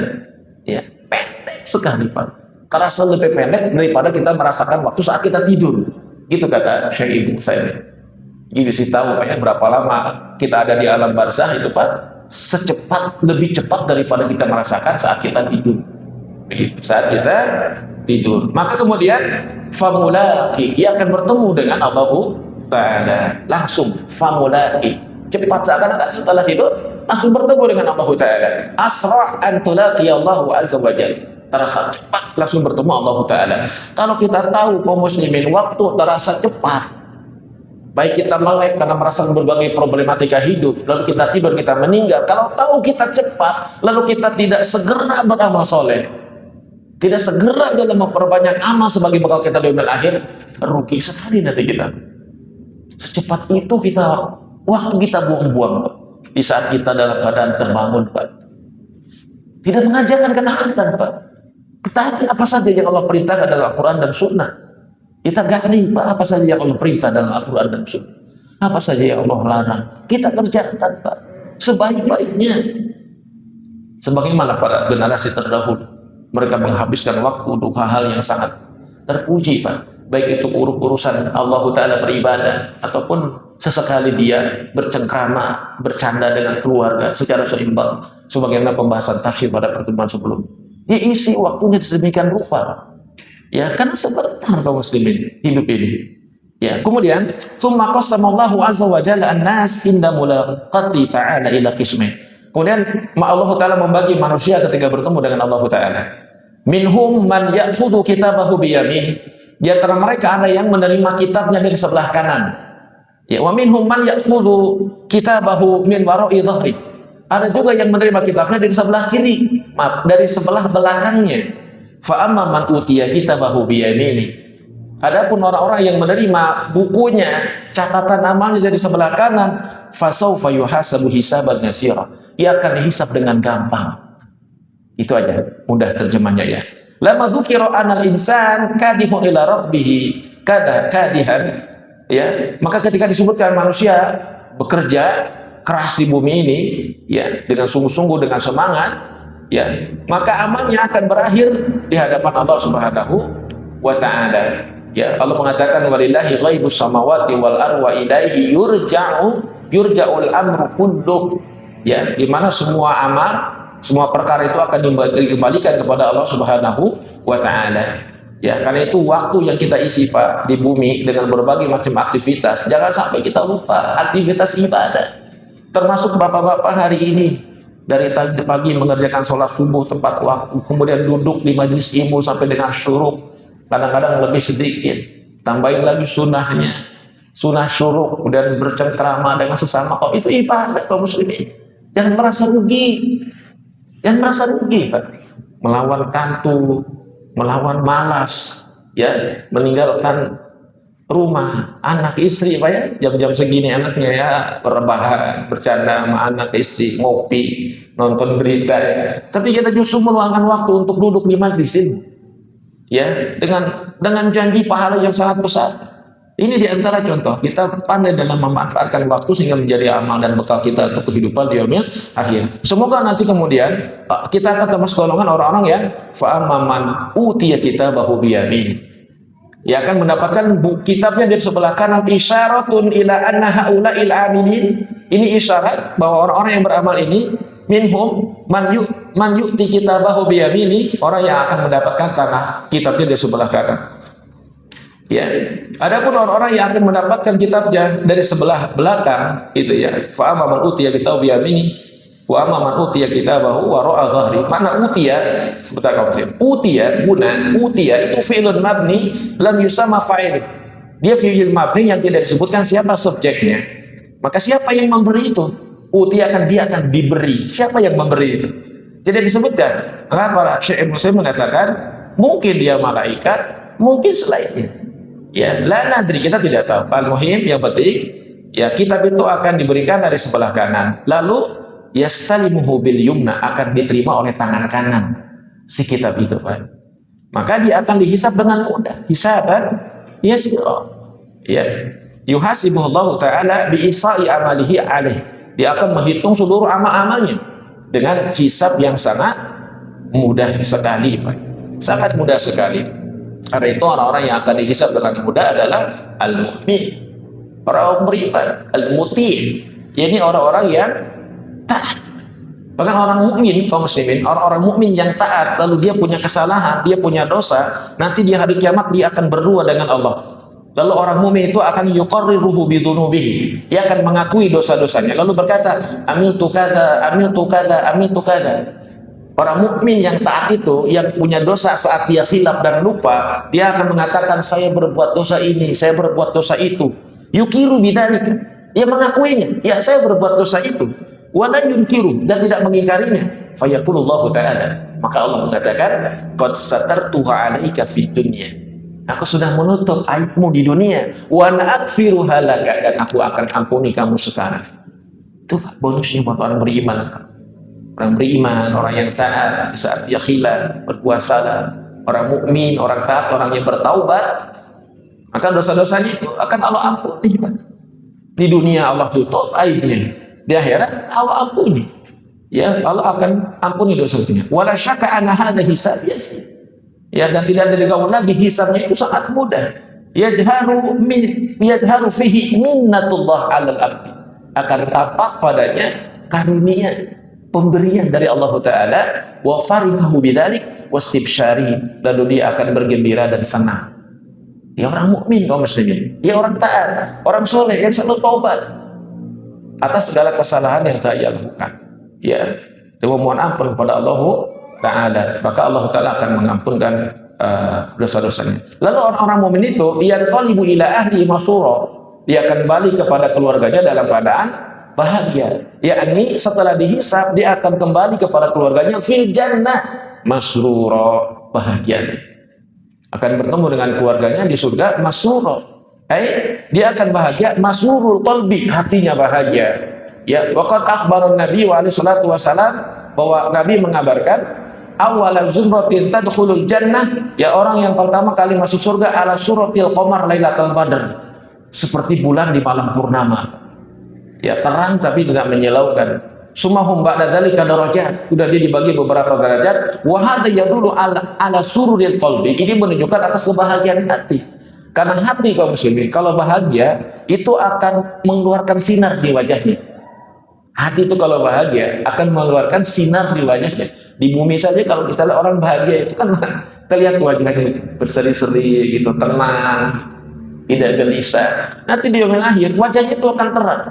Ya, pendek sekali Pak. Terasa lebih pendek daripada kita merasakan waktu saat kita tidur. Gitu kata Syekh Ibnu Utsaimin. Jadi sih tahu Pak ya berapa lama kita ada di alam barzah itu Pak, lebih cepat daripada kita merasakan saat kita tidur. Begitu, saat kita tidur. Maka kemudian famulaqi, ia akan bertemu dengan Allah Ta'ala langsung, famulaqi, cepat seakan-akan setelah tidur langsung bertemu dengan Allah Ta'ala. Asra' an tulaqi Allah azza wa jalla, terasa cepat langsung bertemu Allah Ta'ala. Kalau kita tahu kaum muslimin waktu terasa cepat, baik kita melek karena merasakan berbagai problematika hidup, lalu kita tidur, kita meninggal. Kalau tahu kita cepat, lalu kita tidak segera beramal soleh, tidak segera dalam memperbanyak amal sebagai bekal kita di yaumil akhir, rugi sekali nanti kita. Secepat itu waktu kita buang-buang di saat kita dalam keadaan terbangun Pak. Tidak mengajarkan ketaatan Pak. Ketaatan apa saja yang Allah perintahkan dalam Al-Quran dan Sunnah. Kita gali Pak, apa saja yang Allah perintah dalam Al-Quran dan Sunnah. Apa saja yang Allah larang, kita kerjakan Pak sebaik-baiknya. Sebagaimana para generasi terdahulu, mereka menghabiskan waktu untuk hal-hal yang sangat terpuji Pak. Baik itu urusan Allah Ta'ala beribadah, ataupun sesekali dia bercengkrama, bercanda dengan keluarga secara seimbang. Sebagaimana pembahasan tafsir pada pertemuan sebelumnya. Diisi waktunya sedemikian rupa. Ya, karena sebentar kaum muslimin hidup ini. Ya, kemudian tsumma qasamallahu azza wa jalla an-nas inda mulaqati ta'ala ila qismain. Kemudian Allah Ta'ala membagi manusia ketika bertemu dengan Allah Ta'ala. Minhum man ya'khudhu kitabahu biyamin. Di antara mereka ada yang menerima kitabnya dari sebelah kanan. Ya, wa minhum man ya'khudhu kitabahu min wara'i dhahri. Ada juga yang menerima kitabnya dari sebelah kiri, dari sebelah belakangnya. Fa amma man utiya kitabahu biyamini. Adapun orang-orang yang menerima bukunya, catatan amalnya dari sebelah kanan, fasawfa yuhasabu hisaban yasira. Ia akan dihisab dengan gampang. Itu aja, mudah terjemahnya ya. Lama dzukira anal insan kadihun ila rabbih kadihan, ya, maka ketika disebutkan manusia bekerja keras di bumi ini ya dengan sungguh-sungguh, dengan semangat, ya, maka amalnya akan berakhir di hadapan Allah Subhanahu wa Ta'ala. Ya, Allah mengatakan walillahi ghaibus samawati wal ardi wa ilaihi yurja'ul amru kulluh. Ya, di mana semua amal, semua perkara itu akan dikembalikan kepada Allah Subhanahu wa Ta'ala. Ya, karena itu waktu yang kita isi Pak di bumi dengan berbagai macam aktivitas, jangan sampai kita lupa aktivitas ibadah. Termasuk bapak-bapak hari ini Dari pagi mengerjakan sholat subuh tepat waktu, kemudian duduk di majelis ilmu sampai dengan syuruk, kadang-kadang lebih sedikit, tambahin lagi sunnahnya, sunnah syuruk, kemudian bercengkrama dengan sesama kaum, itu ibadah kaum muslimin. Jangan merasa rugi, jangan merasa rugi, Pak. Melawan kantuk, melawan malas, ya, meninggalkan rumah, anak istri, Pak, ya, jam-jam segini anaknya ya rebahan, bercanda sama anak istri, ngopi, nonton berita, ya. Tapi kita justru meluangkan waktu untuk duduk di majelis ini, ya, dengan janji pahala yang sangat besar. Ini diantara contoh kita pandai dalam memanfaatkan waktu sehingga menjadi amal dan bekal kita untuk kehidupan di yaumil akhir. Semoga nanti kemudian kita akan termasuk golongan orang-orang yang fa'amman utiya kitabahu biyamin, ya, akan mendapatkan kitabnya dari sebelah kanan, isyaratun ila anna haula'il amilin. Ini isyarat bahwa orang-orang yang beramal ini minhum man yu'ti kitabahu biyamini, orang yang akan mendapatkan tanah kitabnya dari sebelah kanan. Ya, adapun orang-orang yang akan mendapatkan kitabnya dari sebelah belakang itu, ya, fa amma man utiya kitabahu biyamini wa amma man utiya kitabahu wara'a dhahri. Mana utiya? Sebentar kamu sih. Utiya guna utiya itu fi'lun mabni lam yusamma fa'il. Dia fi'il mabni yang tidak disebutkan siapa subjeknya. Maka siapa yang memberi itu? Utiya dia akan diberi. Siapa yang memberi itu? Tidak disebutkan. Maka para syekh Muslim mengatakan mungkin dia malaikat, mungkin selainnya. Ya, la nadri, kita tidak tahu. Al-muhim yang penting, ya, kitab itu akan diberikan dari sebelah kanan. Lalu yastalimuhu bil yumna, akan diterima oleh tangan kanan si kitab itu, Pak. Maka dia akan dihisab dengan mudah, hisaban yasira, ya, yuhasibuhullahu ta'ala bi isa'i amalihi alaih. Dia akan menghitung seluruh amal-amalnya dengan hisab yang sangat mudah sekali, Pak. Sangat mudah sekali. Karena itu orang-orang yang akan dihisab dengan mudah adalah al-mu'min, orang beriman, al-muti', ini orang-orang yang taat. Bahkan orang mukmin, kaum muslimin, orang-orang mukmin yang taat, lalu dia punya kesalahan, dia punya dosa, nanti di hari kiamat dia akan berdua dengan Allah. Lalu orang mukmin itu akan yuqarriruhu bidzunubihi, dia akan mengakui dosa-dosanya, lalu berkata, amiltu kadza, amiltu kadza, amiltu kadza. Orang mukmin yang taat itu, yang punya dosa saat dia khilaf dan lupa, dia akan mengatakan, saya berbuat dosa ini, saya berbuat dosa itu. Yukiru bidzalika, dia mengakuinya, ya, saya berbuat dosa itu. Wala yunkiru, dan tidak mengingkarinya. Fayaqulullahu ta'ala, maka Allah mengatakan, qad satartuha 'alaika fid dunya, aku sudah menutup aibmu di dunia, wa na'aghfiruha laka, dan aku akan ampuni kamu sekarang. Itu bonusnya buat orang beriman. Orang beriman, orang yang taat di saat dia khilaf, berpuasa, orang mukmin, orang taat, orang yang bertaubat, maka dosa-dosanya itu akan Allah ampuni. Di dunia Allah tutup aibnya, di akhirat Allah ampuni. Ya, Allah akan ampuni dosa-dosanya. Wala syakka anna hadza hisab yasir. Ya, dan tidak ada digawal lagi, hisabnya itu sangat mudah. Yajharu fihi minnatullah 'alal 'abdi. Akan tampak padanya karunia, pemberian dari Allah Ta'ala, wa farihahu bidzalik wastibsyari, lalu dia akan bergembira dan senang. Dia orang mukmin, kaum muslimin, dia orang taat, orang soleh yang selalu taubat atas segala kesalahan yang telah ia lakukan, ya, dan memohon ampun kepada Allah Ta'ala, maka Allah Ta'ala akan mengampunkan dosa-dosanya. Lalu orang-orang mukmin itu yantalibu ila ahli masura, dia akan kembali kepada keluarganya dalam keadaan bahagia, yakni setelah dihisab dia akan kembali kepada keluarganya fil jannah masrura, bahagia, akan bertemu dengan keluarganya di surga masrura, dia akan bahagia, masrurul qalbi, hatinya bahagia. Ya, waqad akhbaran Nabi wa alaihi salatu wasalam, bahwa Nabi mengabarkan awwala zumratin tadkhulul jannah, ya, orang yang pertama kali masuk surga ala suratil qamar lailatul badr, seperti bulan di malam purnama. Ya, terang tapi tidak menyilaukan. Sumahum ba'da dzalika darajat, sudah dia dibagi beberapa derajat. Wa hadza yadullu ala sururil qalbi, ini menunjukkan atas kebahagiaan hati. Karena hati kaum muslimin kalau bahagia itu akan mengeluarkan sinar di wajahnya. Hati itu kalau bahagia akan mengeluarkan sinar di wajahnya. Di bumi saja kalau kita lihat orang bahagia itu kan kita lihat wajahnya berseri-seri gitu, tenang, tidak gelisah. Nanti di yaumil akhir wajahnya itu akan terang.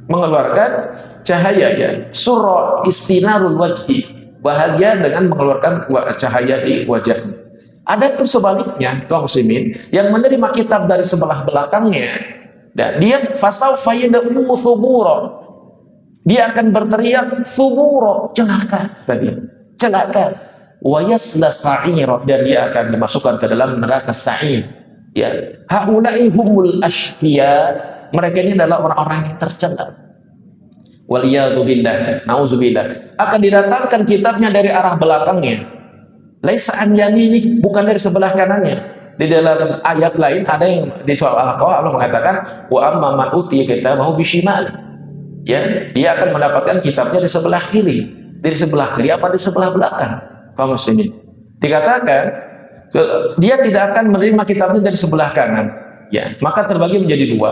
mengeluarkan cahaya ya. Surra istinarul wajhi, bahagia dengan mengeluarkan cahaya di wajahnya. Adapun sebaliknya, kaum muslimin yang menerima kitab dari sebelah belakangnya, dan dia fasaufa yad'u thubura, dia akan berteriak thubura, celaka tadi, celaka, wa yasla sa'ira, dan dia akan dimasukkan ke dalam neraka sa'ir. Ya, haula'i humul ashqiya, mereka ini adalah orang-orang yang tercela. Waliyadu billah, nauzubillah. Akan didatangkan kitabnya dari arah belakangnya. Laisa an yamini, bukan dari sebelah kanannya. Di dalam ayat lain ada yang di surah Al-Qaf Allah mengatakan wa amma man utiya kitabahu bisyimali. Ya, dia akan mendapatkan kitabnya di sebelah kiri. Di sebelah kiri apa di sebelah belakang? Kaum muslimin. Dikatakan dia tidak akan menerima kitabnya dari sebelah kanan. Ya, maka terbagi menjadi dua.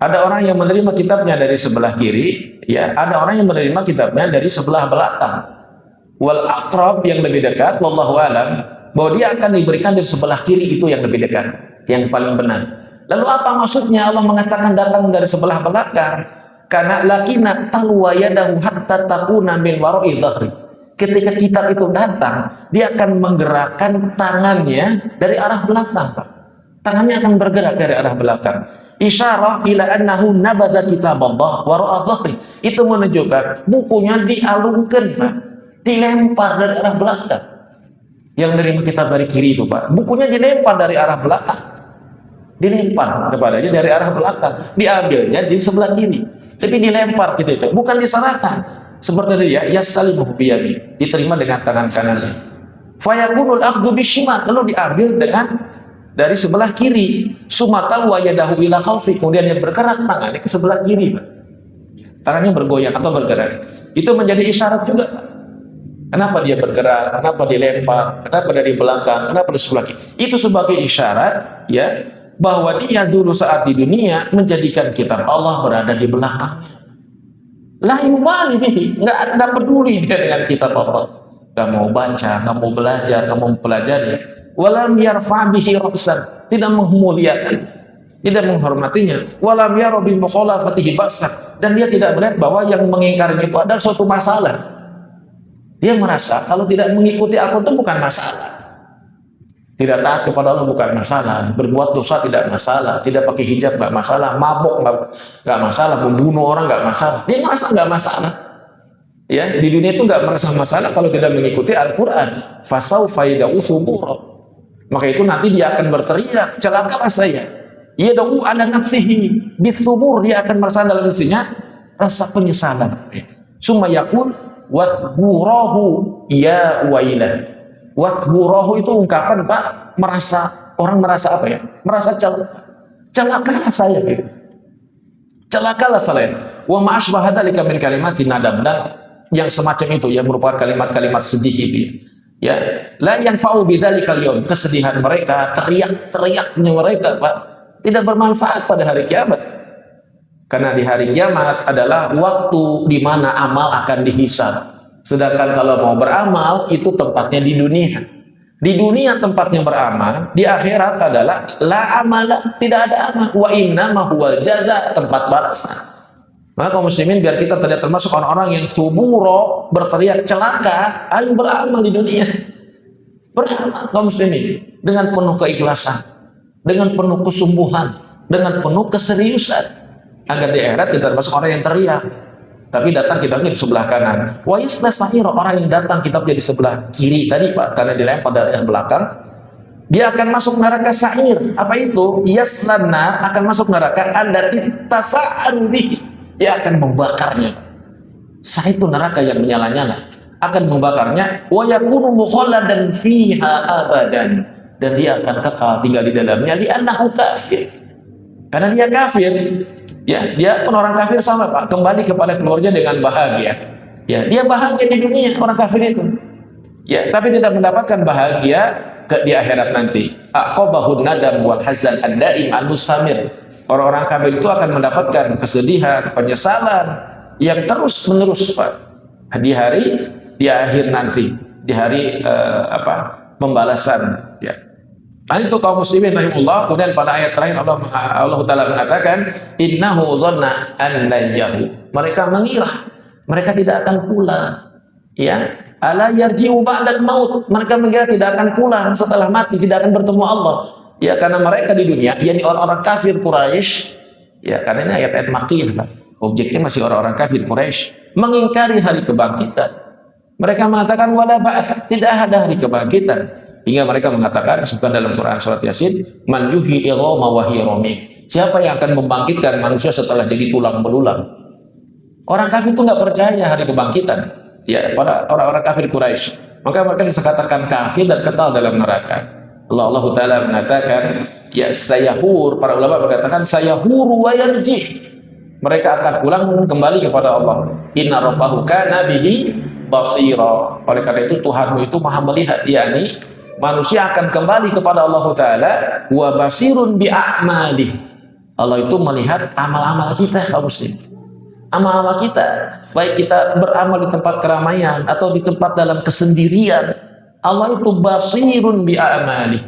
Ada orang yang menerima kitabnya dari sebelah kiri, ya, ada orang yang menerima kitabnya dari sebelah belakang. Wal aqrab, yang lebih dekat, wallahu alam, bahwa dia akan diberikan dari sebelah kiri, itu yang lebih dekat, yang paling benar. Lalu apa maksudnya Allah mengatakan datang dari sebelah belakang? Karena lakina talwa yadahu hatta takuna min wara'i dhahri. Ketika kitab itu datang, dia akan menggerakkan tangannya dari arah belakang, Pak. Tangannya akan bergerak dari arah belakang. Isyarah ila annahu nabadha kitab Allah wara'a dhahri. Itu menunjukkan bukunya dialungkan, Pak. Dilempar dari arah belakang. Yang menerima kitab dari kiri itu, Pak, bukunya dilempar dari arah belakang. Dilempar kepadanya dari arah belakang. Diambilnya di sebelah kiri. Tapi dilempar gitu itu, bukan diserahkan. Seperti dia, yasalimuhu biyami, diterima dengan tangan kanannya. Fayakunul akhdhu bishimal, lalu diambil dengan dari sebelah kiri. Sumatal wa yadahu ila khalfi, kemudian dia bergerak tangannya ke sebelah kiri, Pak. Tangannya bergoyang atau bergerak. Itu menjadi isyarat juga, Pak. Kenapa dia bergerak? Kenapa dilempar? Kenapa dari belakang? Kenapa dari sebelah kiri? Itu sebagai isyarat, ya, bahwa dia dulu saat di dunia menjadikan kitab Allah berada di belakangnya. La yubali bihi, nggak peduli dia dengan kitab Allah. Nggak mau baca, nggak mau belajar, nggak mau mempelajari. Walam yarfa bihi ra'san, tidak memuliakan, tidak menghormatinya. Walam yara bi mukhalafatihi ba'san, dan dia tidak melihat bahwa yang mengingkarinya itu adalah suatu masalah. Dia merasa kalau tidak mengikuti aku itu bukan masalah. Tidak taat kepada Allah bukan masalah, berbuat dosa tidak masalah, tidak pakai hijab nggak masalah, mabuk nggak masalah, membunuh orang nggak masalah. Dia merasa nggak masalah. Ya, di dunia itu nggak merasa masalah kalau tidak mengikuti Al-Quran. Fasaufa yad'u thubura. Maka itu nanti dia akan berteriak, celakalah saya. Yad'u ala nafsihi bitsubur, dia akan merasa dalam dirinya rasa penyesalan. Summa yaqul wathburahu ya wailah. Wathburahu itu ungkapan, Pak, merasa, orang merasa apa ya? Merasa celaka. Celakalah saya gitu. Celakalah saya. Wa ma asbaha dzalika min kalimatin nadam, dan yang semacam itu yang merupakan kalimat-kalimat sedih itu. Ya, la yanfa'u bidzalikal yaum, kesedihan mereka, teriak-teriaknya mereka, Pak, tidak bermanfaat pada hari kiamat. Karena di hari kiamat adalah waktu di mana amal akan dihisab. Sedangkan kalau mau beramal, itu tempatnya di dunia. Di dunia tempatnya beramal, di akhirat adalah la amala, tidak ada amal. Wa inna ma huwal jaza, tempat balasan. Maka kaum muslimin, biar kita tidak termasuk orang-orang yang suburo, berteriak celaka, ayo beramal di dunia. Beramal kaum muslimin dengan penuh keikhlasan, dengan penuh kesungguhan, dengan penuh keseriusan, agar di akhirat tidak termasuk orang yang teriak. Tapi datang kitabnya di sebelah kanan. Wa yasla sa'ira, orang yang datang kitabnya di sebelah kiri tadi, Pak, karena dilempar dari yang belakang, dia akan masuk neraka sa'ir. Apa itu? Yaslana, akan masuk neraka allati tasa'an bihi, dia akan membakarnya. Sa'ir itu neraka yang menyala-nyala, akan membakarnya. Wa yakunu mukhalladan fiha abadan, dan dia akan kekal tinggal di dalamnya, li'annahu kafir, karena dia kafir. Ya, dia pun orang kafir sama, Pak, kembali kepada keluarga dengan bahagia. Ya, dia bahagia di dunia, orang kafir itu. Ya, tapi tidak mendapatkan bahagia di akhirat nanti. Aqabahun nadam wal hazan ad-daim al-mustamir. Orang-orang kafir itu akan mendapatkan kesedihan, penyesalan yang terus-menerus, Pak. Di akhir nanti, di hari pembalasan, ya. Itu kaum muslimin rahimullah. Kemudian pada ayat terakhir Allah Ta'ala mengatakan, innahu dhanna an la yahu. Mereka mengira mereka tidak akan pulang. Ya, ala yarji'u ba'dal maut. Mereka mengira tidak akan pulang setelah mati, tidak akan bertemu Allah. Ya, karena mereka di dunia, yakni orang-orang kafir Quraisy, ya, karena ini ayat-ayat Makkiyah, objeknya masih orang-orang kafir Quraisy, mengingkari hari kebangkitan. Mereka mengatakan wala ba'ats, tidak ada hari kebangkitan. Hingga mereka mengatakan, disebutkan dalam Quran surat Yasin, man yuhyil idhama wa hiya ramim. Siapa yang akan membangkitkan manusia setelah jadi tulang belulang? Orang kafir itu nggak percaya hari kebangkitan. Ya, pada orang-orang kafir Quraisy. Maka mereka dikatakan kafir dan kekal dalam neraka. Allah Ta'ala mengatakan, ya sayahur, para ulama mengatakan sayahuru wa yarji. Mereka akan pulang kembali kepada Allah. Inna rabbahu kana bihi basira. Oleh karena itu Tuhanmu itu maha melihat, yakni manusia akan kembali kepada Allah Ta'ala wa basirun bi a'malih. Allah itu melihat amal-amal kita kaum muslim. Amal-amal kita, baik kita beramal di tempat keramaian atau di tempat dalam kesendirian, Allah itu basirun bi a'malih.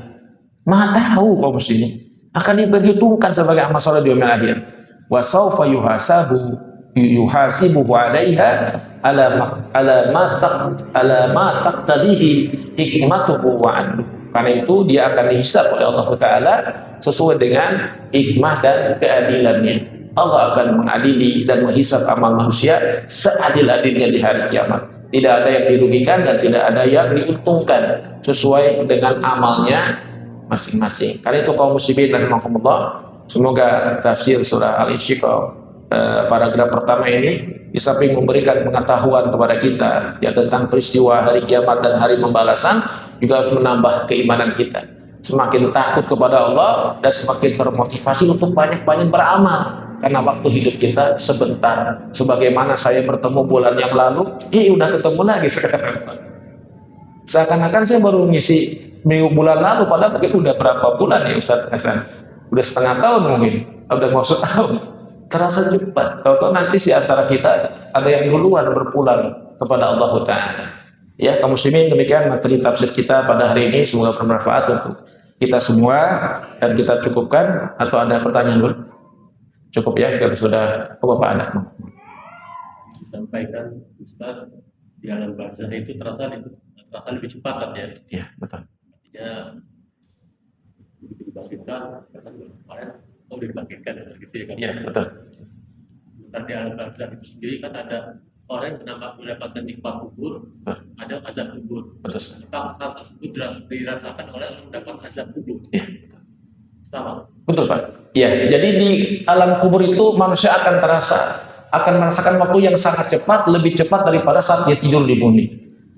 Maha tahu kaum muslimin. Akan diperhitungkan sebagai amal saleh di yaumil akhir. Wa sawfa yuhasibuhu 'alaiha ala ma taqtadihi hikmatuhu wa 'adluhu. Karena itu dia akan dihisab oleh Allah Ta'ala sesuai dengan hikmah dan keadilannya. Allah akan mengadili dan menghisab amal manusia seadil-adilnya di hari kiamat. Tidak ada yang dirugikan dan tidak ada yang diuntungkan, sesuai dengan amalnya masing-masing. Karena itu kaum muslimin rahimakumullah, semoga tafsir surah Al-Insyiqaq paragraf pertama ini di samping memberikan pengetahuan kepada kita ya tentang peristiwa hari kiamat dan hari pembalasan, juga harus menambah keimanan kita, semakin takut kepada Allah dan semakin termotivasi untuk banyak-banyak beramal. Karena waktu hidup kita sebentar. Sebagaimana saya bertemu bulan yang lalu, udah ketemu lagi sekarang. Seakan-akan saya baru ngisi minggu bulan lalu, padahal itu udah berapa bulan ya Ustaz Hasan? Udah setengah tahun mungkin, udah mau setahun. Terasa cepat. Tahu-tahu nanti si antara kita ada yang duluan berpulang kepada Allah Ta'ala. Ya, kaum muslimin, demikian materi tafsir kita pada hari ini. Semoga bermanfaat untuk kita semua dan kita cukupkan. Atau ada pertanyaan dulu? Cukup ya, kalau sudah Bapak anak. Disampaikan Ustaz, di alam barzah itu terasa lebih cepat kan ya? Iya, betul. Artinya dibangkitkan, kemarin dibangkitkan gitu ya kan? Iya, betul. Sementara di alam barzah itu sendiri kan ada orang yang mendapatkan nikmat kubur, ada azab kubur. Betul. Hal tersebut dirasakan oleh orang yang mendapat azab kubur. Iya. Sama. Betul Pak. Ya, jadi di alam kubur itu manusia akan merasakan waktu yang sangat cepat, lebih cepat daripada saat dia tidur di bumi.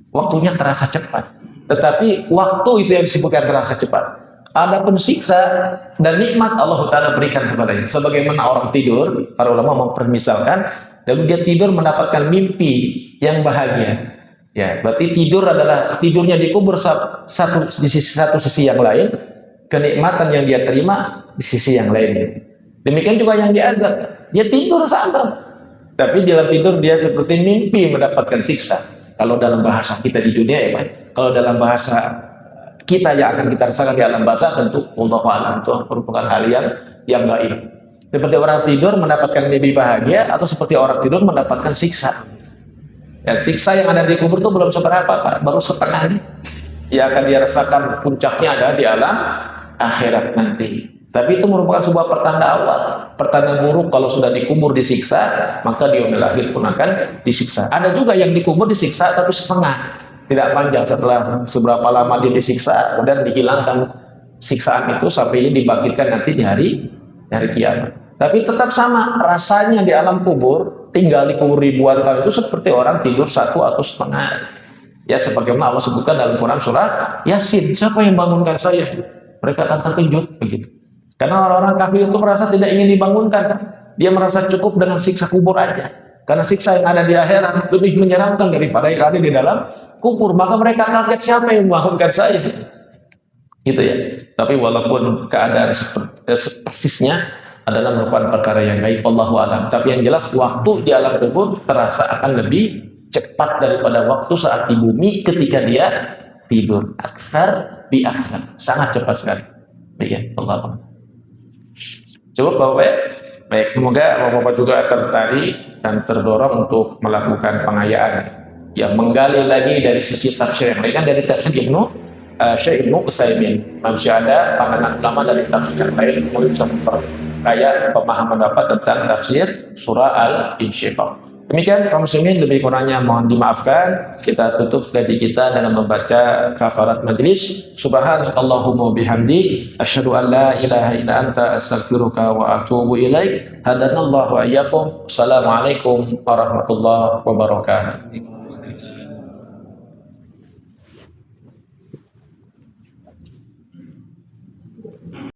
Waktunya terasa cepat. Tetapi waktu itu yang disebutkan terasa cepat. Ada pensiksa dan nikmat Allah Ta'ala berikan kepadanya. Sebagaimana orang tidur, para ulama mempermisalkan, lalu dia tidur mendapatkan mimpi yang bahagia. Ya, berarti tidur adalah tidurnya dikubur di satu sisi yang lain, kenikmatan yang dia terima di sisi yang lain. Demikian juga yang diazab, dia tidur sadar, tapi dalam tidur dia seperti mimpi mendapatkan siksa. Kalau dalam bahasa kita di dunia ya Pak, kalau dalam bahasa kita yang akan kita rasakan di alam bahasa tentu wallahu a'lam itu merupakan hal yang gaib. Seperti orang tidur mendapatkan mimpi bahagia atau seperti orang tidur mendapatkan siksa. Dan siksa yang ada di kubur itu belum seberapa Pak, baru setengahnya. Yang akan dirasakan puncaknya ada di alam akhirat nanti. Tapi itu merupakan sebuah pertanda awal, pertanda buruk kalau sudah dikubur disiksa, maka di yaumil akhir pun akan disiksa. Ada juga yang dikubur disiksa tapi setengah, tidak panjang, setelah seberapa lama dia disiksa, kemudian dihilangkan siksaan itu sampai dia dibangkitkan nanti di hari kiamat. Tapi tetap sama rasanya di alam kubur, tinggal di kubur ribuan tahun itu seperti orang tidur satu atau setengah. Ya, sebagaimana Allah sebutkan dalam Quran surah Yasin, siapa yang bangunkan saya? Mereka akan terkejut begitu. Karena orang-orang kafir itu merasa tidak ingin dibangunkan. Dia merasa cukup dengan siksa kubur aja. Karena siksa yang ada di akhirat lebih menyeramkan daripada yang ada di dalam kubur. Maka mereka kaget, siapa yang membangunkan saya? Gitu ya. Tapi walaupun keadaan persisnya adalah merupakan perkara yang gaib, Allahu a'lam. Tapi yang jelas waktu di alam kubur terasa akan lebih cepat daripada waktu saat di bumi ketika dia tidur. Akthar bi akthar, sangat cepat sekali. Iya, Allah. Cukup Bapak ya? Baik, semoga Bapak juga tertarik dan terdorong untuk melakukan pengayaan, yang menggali lagi dari sisi tafsir yang lain. Kan dari tafsir Syekh Ibnu Utsaimin, masih ada pandangan ulama dari tafsir yang lain, kemudian bisa memperkaya pemahaman Bapak tentang tafsir surah Al-Insyiqaq. Demikian kaum muslimin, lebih kurangnya mohon dimaafkan. Kita tutup gaji kita dengan membaca kafarat majlis. Subhanakallahumma bihamdi asyhadu an la ilaha illa anta astaghfiruka wa atubu ilaik. Hadanallahu wa iyyakum. Assalamualaikum warahmatullahi wabarakatuh.